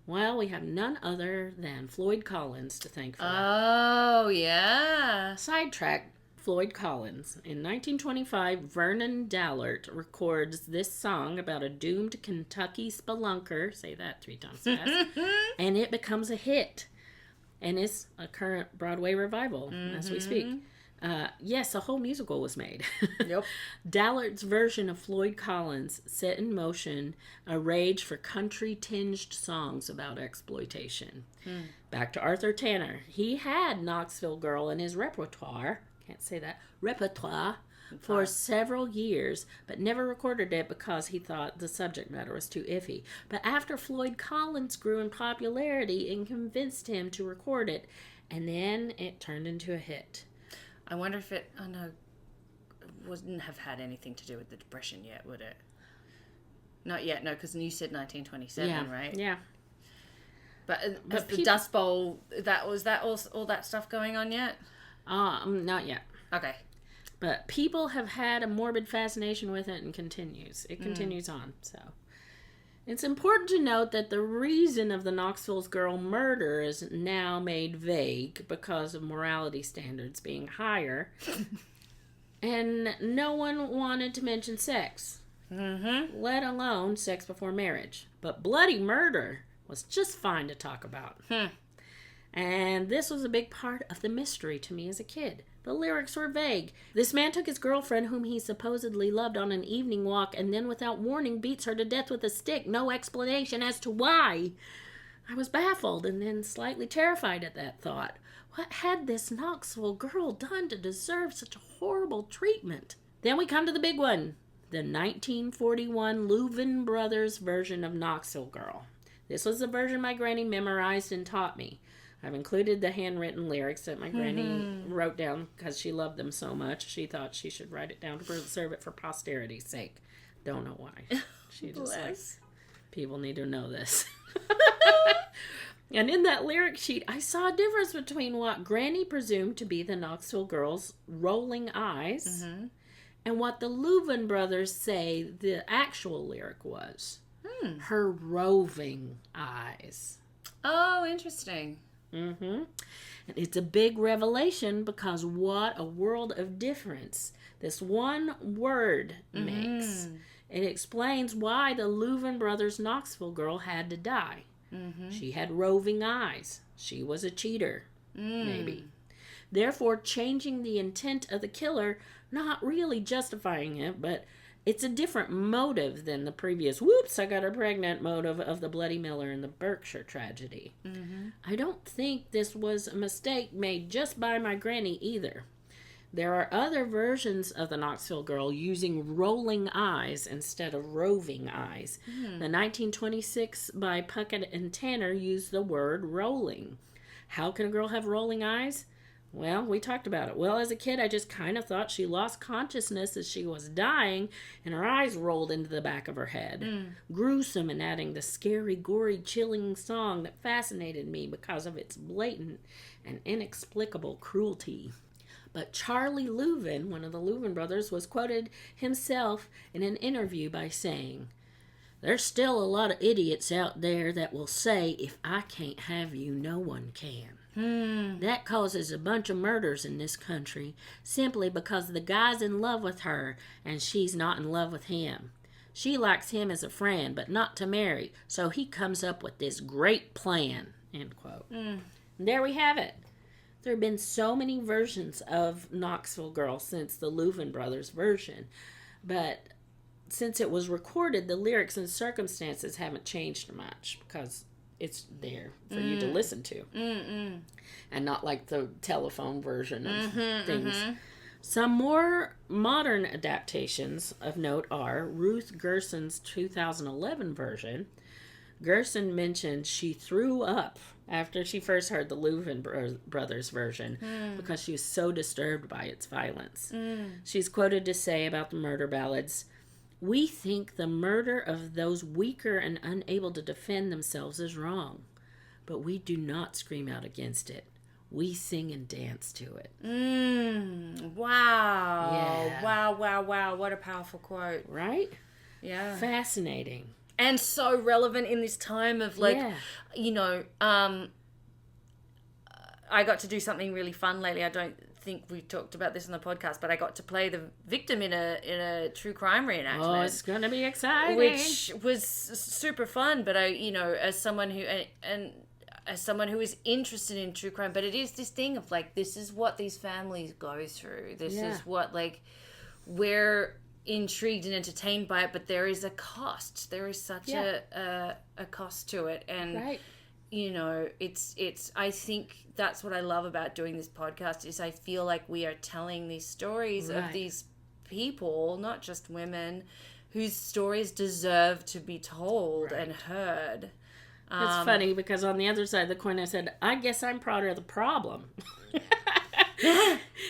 Well, we have none other than Floyd Collins to thank for that. Oh, yeah. Sidetrack. Floyd Collins. In 1925, Vernon Dallert records this song about a doomed Kentucky spelunker, say that 3 times fast, and it becomes a hit. And it's a current Broadway revival as we speak. Yes, a whole musical was made. Yep. Dallert's version of Floyd Collins set in motion a rage for country-tinged songs about exploitation. Back to Arthur Tanner. He had Knoxville Girl in his repertoire, for several years, but never recorded it because he thought the subject matter was too iffy. But after Floyd Collins grew in popularity and convinced him to record it, and then it turned into a hit. I wonder if it, wouldn't have had anything to do with the Depression yet, would it? Not yet, no, because you said 1927, right? Yeah. But the Dust Bowl, was that all that stuff going on yet? Not yet. Okay. But people have had a morbid fascination with it and continues. It continues on, so. It's important to note that the reason of the Knoxville Girl murder is now made vague because of morality standards being higher. And no one wanted to mention sex. Let alone sex before marriage. But bloody murder was just fine to talk about. And this was a big part of the mystery to me as a kid. The lyrics were vague. This man took his girlfriend, whom he supposedly loved, on an evening walk, and then without warning beats her to death with a stick. No explanation as to why. I was baffled and then slightly terrified at that thought. What had this Knoxville Girl done to deserve such horrible treatment? Then we come to the big one. The 1941 Louvin Brothers version of Knoxville Girl. This was the version my granny memorized and taught me. I've included the handwritten lyrics that my granny wrote down because she loved them so much. She thought she should write it down to preserve it for posterity's sake. Don't know why. She just like, people need to know this. And in that lyric sheet, I saw a difference between what Granny presumed to be the Knoxville Girl's rolling eyes and what the Louvin brothers say the actual lyric was. Her roving eyes. Oh, interesting. And it's a big revelation because what a world of difference this one word makes. It explains why the Louvin brothers' Knoxville Girl had to die. She had roving eyes. She was a cheater, maybe. Therefore, changing the intent of the killer, not really justifying it, but it's a different motive than the previous, whoops, I got her pregnant motive of the Bloody Miller and the Berkshire Tragedy. Mm-hmm. I don't think this was a mistake made just by my granny either. There are other versions of the Knoxville Girl using rolling eyes instead of roving eyes. The 1926 by Puckett and Tanner used the word rolling. How can a girl have rolling eyes? Well, we talked about it. Well, as a kid, I just kind of thought she lost consciousness as she was dying, and her eyes rolled into the back of her head. Gruesome, and adding the scary, gory, chilling song that fascinated me because of its blatant and inexplicable cruelty. But Charlie Louvin, one of the Louvin brothers, was quoted himself in an interview by saying, "There's still a lot of idiots out there that will say, if I can't have you, no one can. That causes a bunch of murders in this country simply because the guy's in love with her and she's not in love with him. She likes him as a friend, but not to marry, so he comes up with this great plan." End quote. And there we have it. There have been so many versions of Knoxville Girl since the Louvin brothers version, but since it was recorded, the lyrics and circumstances haven't changed much because it's there for you to listen to. And not like the telephone version of things. Some more modern adaptations of note are Ruth Gerson's 2011 version. Gerson mentioned she threw up after she first heard the Louvin brothers version because she was so disturbed by its violence. She's quoted to say about the murder ballads, "We think the murder of those weaker and unable to defend themselves is wrong, but we do not scream out against it. We sing and dance to it." Wow. Yeah. Wow. What a powerful quote. Right? Yeah. Fascinating. And so relevant in this time of you know, I got to do something really fun lately. I don't think we talked about this on the podcast, but I got to play the victim in a true crime reenactment. Oh, it's going to be exciting. Which was super fun, but I, you know, as someone who is interested in true crime, but it is this thing of like, this is what these families go through. This is what, like, we're intrigued and entertained by it, but there is a cost. There is such a cost to it. And, you know, it's, I think that's what I love about doing this podcast is I feel like we are telling these stories of these people, not just women, whose stories deserve to be told and heard. It's funny because on the other side of the coin, I said, I guess I'm proud of the problem.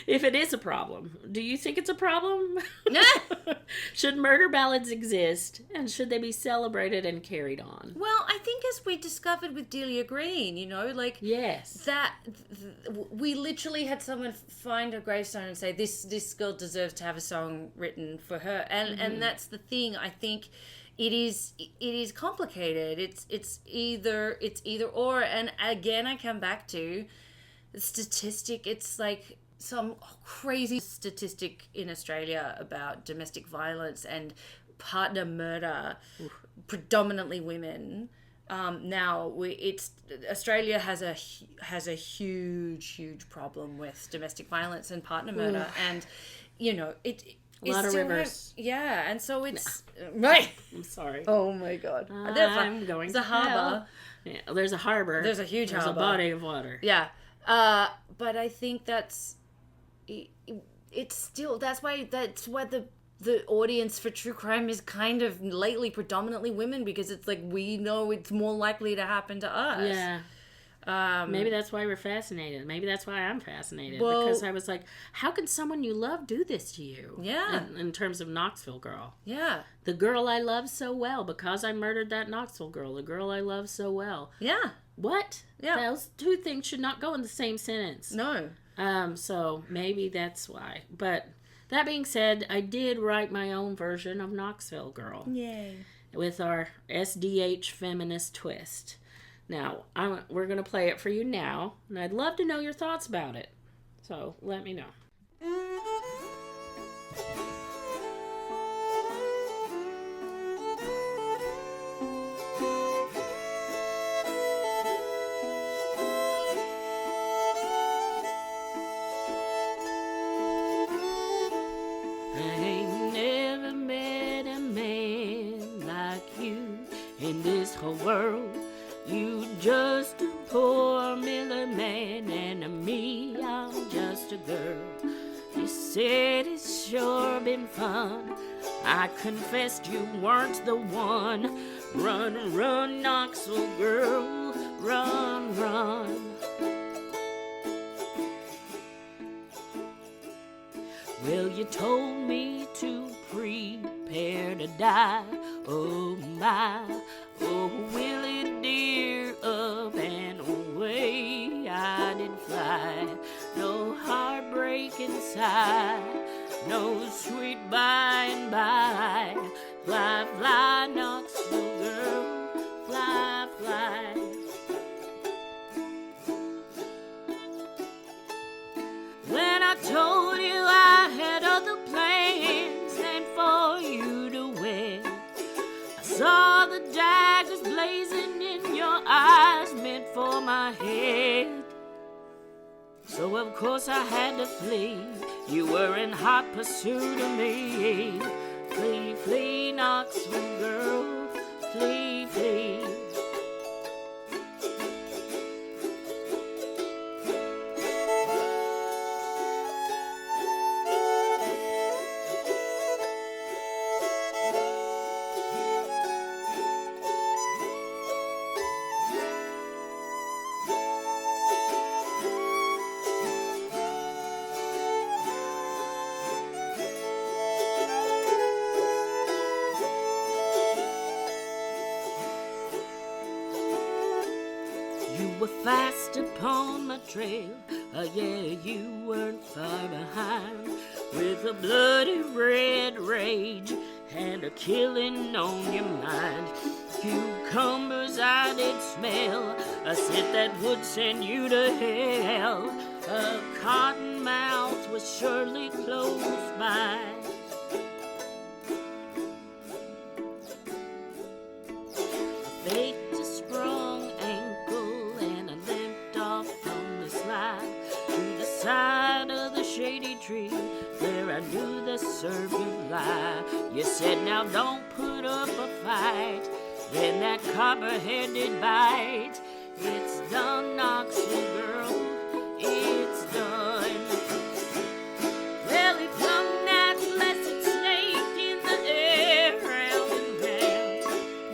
If it is a problem. Do you think it's a problem? Should murder ballads exist? And should they be celebrated and carried on? Well, I think as we discovered with Delia Green, you know, like... Yes. That... we literally had someone find a gravestone and say, this girl deserves to have a song written for her. And that's the thing, I think... It is complicated. It's either or, and again I come back to the statistic. It's like some crazy statistic in Australia about domestic violence and partner murder, predominantly women. Now Australia has a huge problem with domestic violence and partner murder, and you know a lot of rivers. And so it's... Right. I'm sorry. Oh, my God. I'm going to harbor. Yeah, there's a harbor. There's a huge harbor. There's a body of water. Yeah. But I think that's... It's still... That's why the audience for true crime is kind of lately predominantly women, because it's like we know it's more likely to happen to us. Yeah. Maybe that's why we're fascinated. Maybe that's why I'm fascinated. Because I was like, how can someone you love do this to you? Yeah. In terms of Knoxville Girl. Yeah. The girl I love so well, because I murdered that Knoxville girl. The girl I love so well. Yeah. What? Yeah. Those two things should not go in the same sentence. No. So maybe that's why. But that being said, I did write my own version of Knoxville Girl. Yay. With our SDH feminist twist. Now, we're going to play it for you now, and I'd love to know your thoughts about it. So, let me know. I ain't never met just a poor miller man, and me, I'm just a girl. You said it's sure been fun. I confessed you weren't the one. Run, run, Knoxville girl, run, run. Well, you told me to prepare to die. Oh my, oh Willie dear, up and away I did fly. No heartbreak inside, no sweet by and by. Fly, fly, Knoxville girl, fly, fly. When I told you I had other plans than for you to win, I saw the daggers blazing in your eyes meant for my head. So of course I had to flee. You were in hot pursuit of me. Flee, flee, Knoxville girl, flee, flee. Fast upon my trail, yeah, you weren't far behind. With a bloody red rage and a killing on your mind. Cucumbers I did smell, a scent that would send you to hell. A cotton mouth was surely close by. Faked a sprung ankle and I limped off from the slide to the side of the shady tree where I knew the serve would lie. You said, now don't put up a fight. Then that copperhead did bite. It's done, Knoxville girl, it's done. Well, he flung that blessed snake in the air, round and round,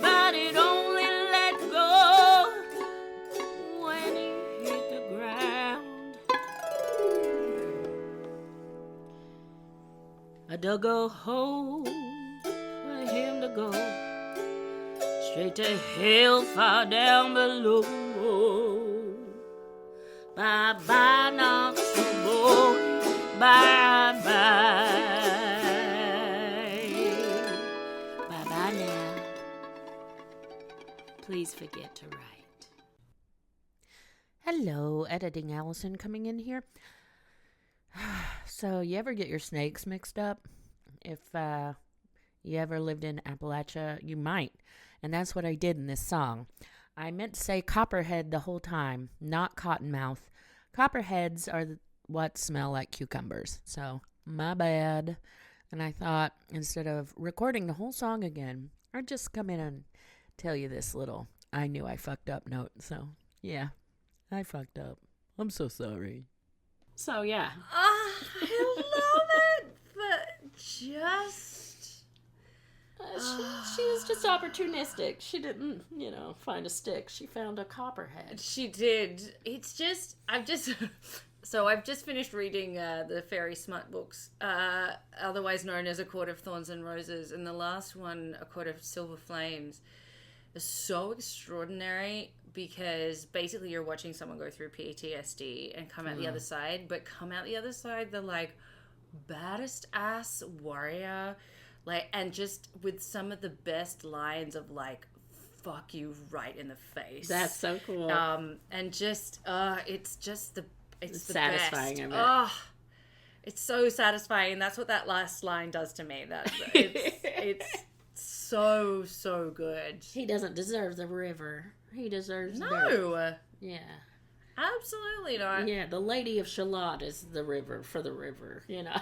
but it only let go when he hit the ground. I dug a hole for him to go straight to hell, far down below. Bye-bye, Knoxville boy, bye-bye. Bye-bye now. Please forget to write. Hello, editing Allison coming in here. So, you ever get your snakes mixed up? If you ever lived in Appalachia, you might. And that's what I did in this song. I meant to say copperhead the whole time, not cottonmouth. Copperheads are what smell like cucumbers. So, my bad. And I thought, instead of recording the whole song again, I'd just come in and tell you this little I knew I fucked up note. So, yeah, I fucked up. I'm so sorry. So, yeah. I love it, but just... She was just opportunistic. She didn't, find a stick. She found a copperhead. She did. It's just, I've just finished reading the Fairy Smut books, otherwise known as A Court of Thorns and Roses, and the last one, A Court of Silver Flames, is so extraordinary because basically you're watching someone go through PTSD and come out the other side, but come out the other side, the baddest ass warrior. And just with some of the best lines of fuck you right in the face. That's so cool. And just it's just it's the satisfying best. Of it. It's so satisfying, and that's what that last line does to me. It's so good. He doesn't deserve the river. He deserves no. dirt. Yeah. Absolutely not. Yeah, the Lady of Shalott is the river for the river, Yeah.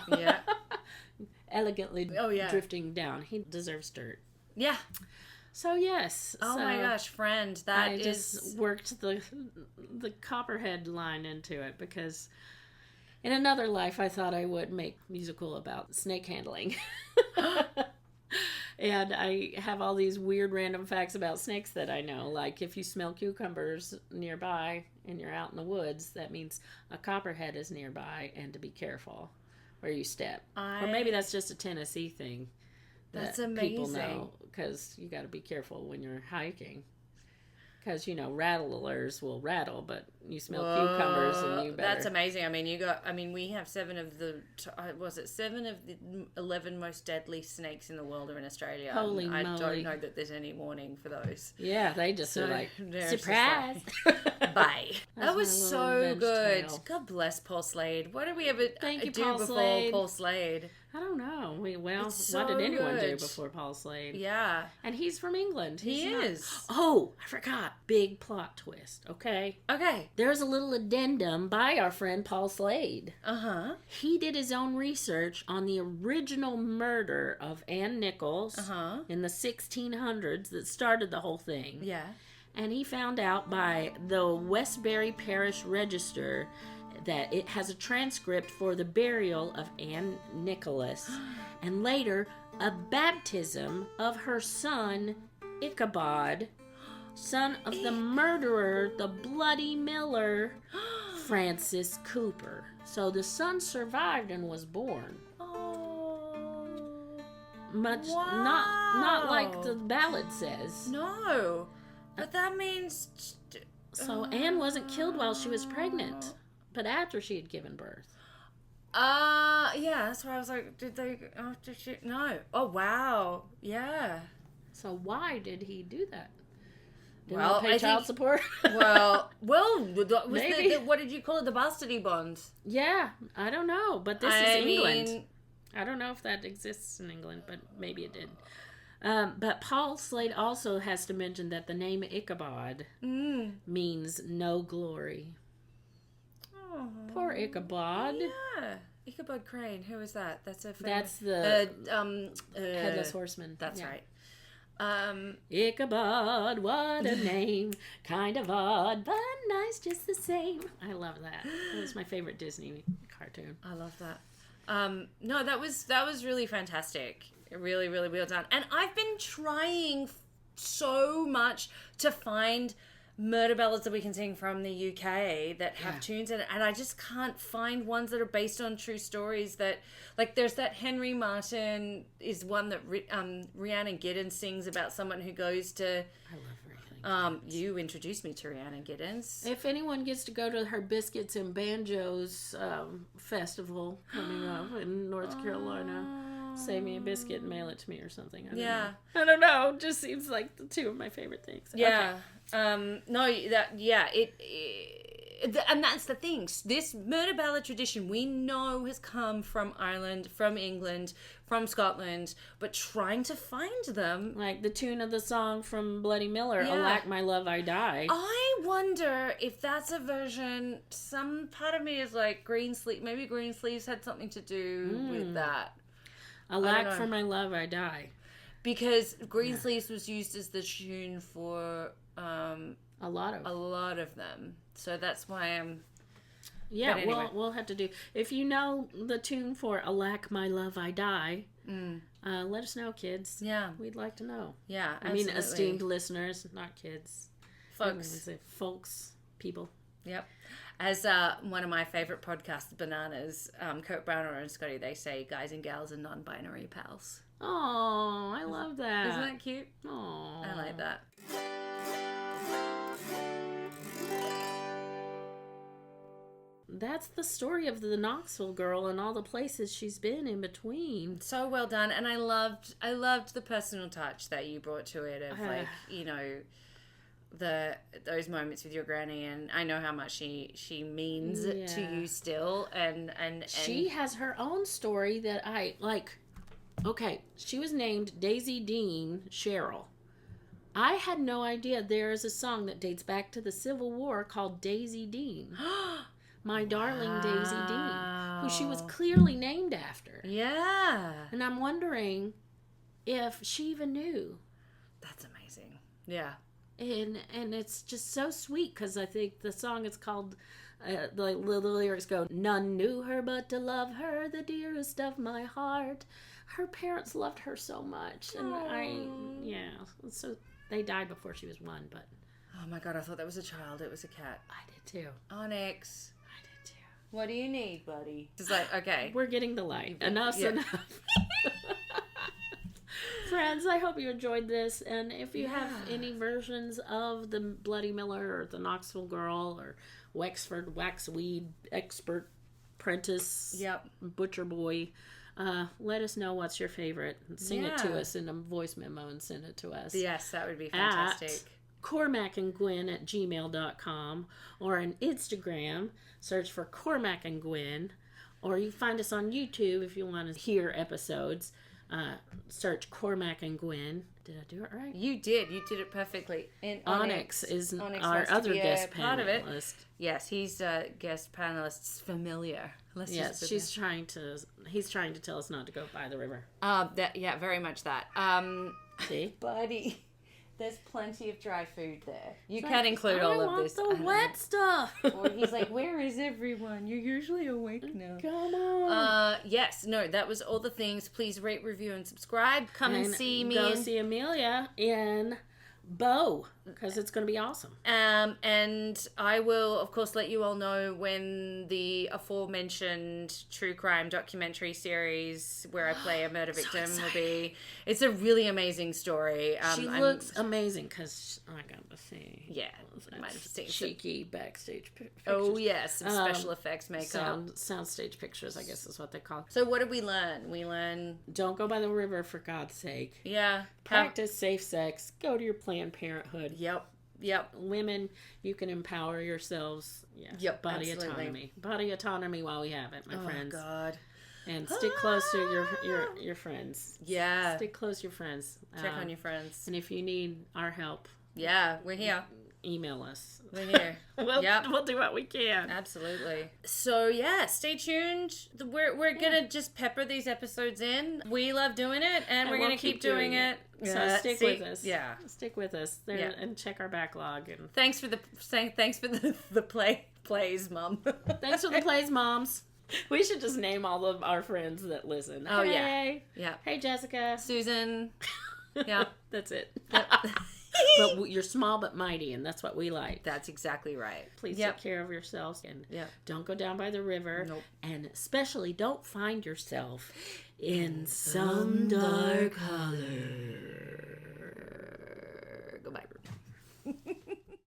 Elegantly drifting down. He deserves dirt. Yeah. So yes. Oh so my gosh, friend, I just worked the Copperhead line into it because in another life I thought I would make musical about snake handling. And I have all these weird random facts about snakes that I know. Like if you smell cucumbers nearby and you're out in the woods, that means a copperhead is nearby and to be careful where you step. Or maybe that's just a Tennessee thing. That's that amazing. People know because you got to be careful when you're hiking. Because, rattlers will rattle, but you smell cucumbers and you better... That's amazing. I mean, we have 7 of the 11 most deadly snakes in the world are in Australia. Holy moly. I don't know that there's any warning for those. Yeah, they just are like, surprise! Bye. That was my so little good. revenge tale. God bless Paul Slade. What did we ever Thank you, do Paul before Slade. Paul Slade? I don't know. What so did anyone do good. before Paul Slade? Yeah. And he's from England. He He's not- is. Oh, I forgot. Big plot twist, okay? Okay. There's a little addendum by our friend Paul Slade. Uh-huh. He did his own research on the original murder of Anne Nichols in the 1600s that started the whole thing. Yeah. And he found out by the Westbury Parish Register that it has a transcript for the burial of Anne Nicholas and later a baptism of her son Ichabod, son of the murderer, the Bloody Miller, Francis Cooper. So the son survived and was born. Oh. Much Wow. not like the ballad says. No. But that means... So Anne wasn't killed while she was pregnant, but after she had given birth. Yeah, that's why I was like, did they... After she... No. Oh, wow. Yeah. So why did he do that? Didn't Well, he pay I child think- support? Well, Maybe. What did you call it? The bastardy bond? Yeah, I don't know, but this is I England. mean- I don't know if that exists in England, but maybe it did. But Paul Slade also has to mention that the name Ichabod means no glory. Oh. Poor Ichabod. Yeah. Ichabod Crane. Who is that? That's a That's the Headless Headless Horseman. That's Yeah. right. Ichabod, what a name. Kind of odd, but nice just the same. I love that. It was my favorite Disney cartoon. I love that. No, that was really fantastic. Really, really well done. And I've been trying so much to find murder ballads that we can sing from the UK that have tunes in it, and I just can't find ones that are based on true stories. That, like, there's that Henry Martin is one that Rhiannon Giddens sings about someone who goes to. I love Rhiannon. You introduced me to Rhiannon Giddens. If anyone gets to go to her Biscuits and Banjos festival coming up in North Carolina, save me a biscuit and mail it to me or something. I don't know. I don't know. It just seems like the two of my favorite things. Yeah. Okay. And that's the thing. This murder ballad tradition we know has come from Ireland, from England, from Scotland, but trying to find them. Like the tune of the song from Bloody Miller, Yeah. Alack My Love I Die. I wonder if that's a version. Some part of me is like Greensleeves. Maybe Greensleeves had something to do with that. Alack for My Love I Die. Because Greensleeves was used as the tune for A lot of them. So that's why I'm... Yeah, But anyway. we'll have to do. If you know the tune for Alack My Love I Die, let us know, kids. Yeah. We'd like to know. Yeah, I mean, absolutely. esteemed listeners, not kids. I would Folks. say folks, people. Yep. As one of my favorite podcasts, Bananas, Kurt Browner and Scotty, they say guys and gals are non-binary pals. Oh, I love that. Isn't that cute? Oh, I like that. That's the story of the Knoxville Girl and all the places she's been in between. So well done, and I loved the personal touch that you brought to it of like, you know, those moments with your granny, and I know how much she means to you still, and She has her own story that I like. Okay, she was named Daisy Dean Cheryl. I had no idea there is a song that dates back to the Civil War called Daisy Dean. My darling Daisy Dean, who she was clearly named after. Yeah. And I'm wondering if she even knew That's amazing. Yeah. And it's just so sweet because I think the song is called, the lyrics go, none knew her but to love her, the dearest of my heart. Her parents loved her so much. And so they died before she was 1, but. Oh my God, I thought that was a child. It was a cat. I did too. Onyx. I did too. What do you need, buddy? It's like, okay. We're getting the light. Enough's enough. Friends, I hope you enjoyed this, and if you have any versions of the Bloody Miller or the Knoxville Girl or Wexford Waxweed Expert Apprentice Butcher Boy, let us know what's your favorite. Sing it to us in a voice memo and send it to us. Yes, that would be fantastic. At cormacandgwen@gmail.com or on Instagram, search for Cormac and Gwen, or you can find us on YouTube if you want to hear episodes. Search Cormac and Gwen. Did I do it right? You did. You did it perfectly. And Onyx is our other guest panelist. Yes, he's guest panelist's familiar. Yes, he's trying to tell us not to go by the river. Very much that. See? Buddy, there's plenty of dry food there. You can include all of this. I want the wet stuff. Or he's like, where is everyone? You're usually awake now. Come on. Yes, no, that was all the things. Please rate, review, and subscribe. Come and see me. Go see Amelia in Bow, because it's going to be awesome. And I will, of course, let you all know when the aforementioned true crime documentary series where I play a murder victim will be. It's a really amazing story. She looks amazing because I got to see. Yeah, might have seen cheeky backstage pictures. Oh yes, some special effects makeup, soundstage pictures, I guess is what they call. So what did we learn? We learn don't go by the river for God's sake. Yeah, practice safe sex. Go to your Planned Parenthood. Yep. Women, you can empower yourselves. Yes. Yep. Body absolutely. autonomy while we have it, my friends. Oh God. And stick close to your friends. Yeah. Stick close to your friends. Check on your friends. And if you need our help, we're here. Email us. We're here. We'll do what we can. Absolutely. So stay tuned. We're gonna just pepper these episodes in. We love doing it, and we're gonna keep doing it. So stick with us. Yeah, stick with us there and check our backlog. And thanks for the plays, Mom. Thanks for the plays, moms. We should just name all of our friends that listen. Oh hey. Yeah. Hey Jessica, Susan. Yeah, that's it. But you're small but mighty, and that's what we like. That's exactly right. Please take care of yourselves, and don't go down by the river. Nope. And especially don't find yourself in some dark holler.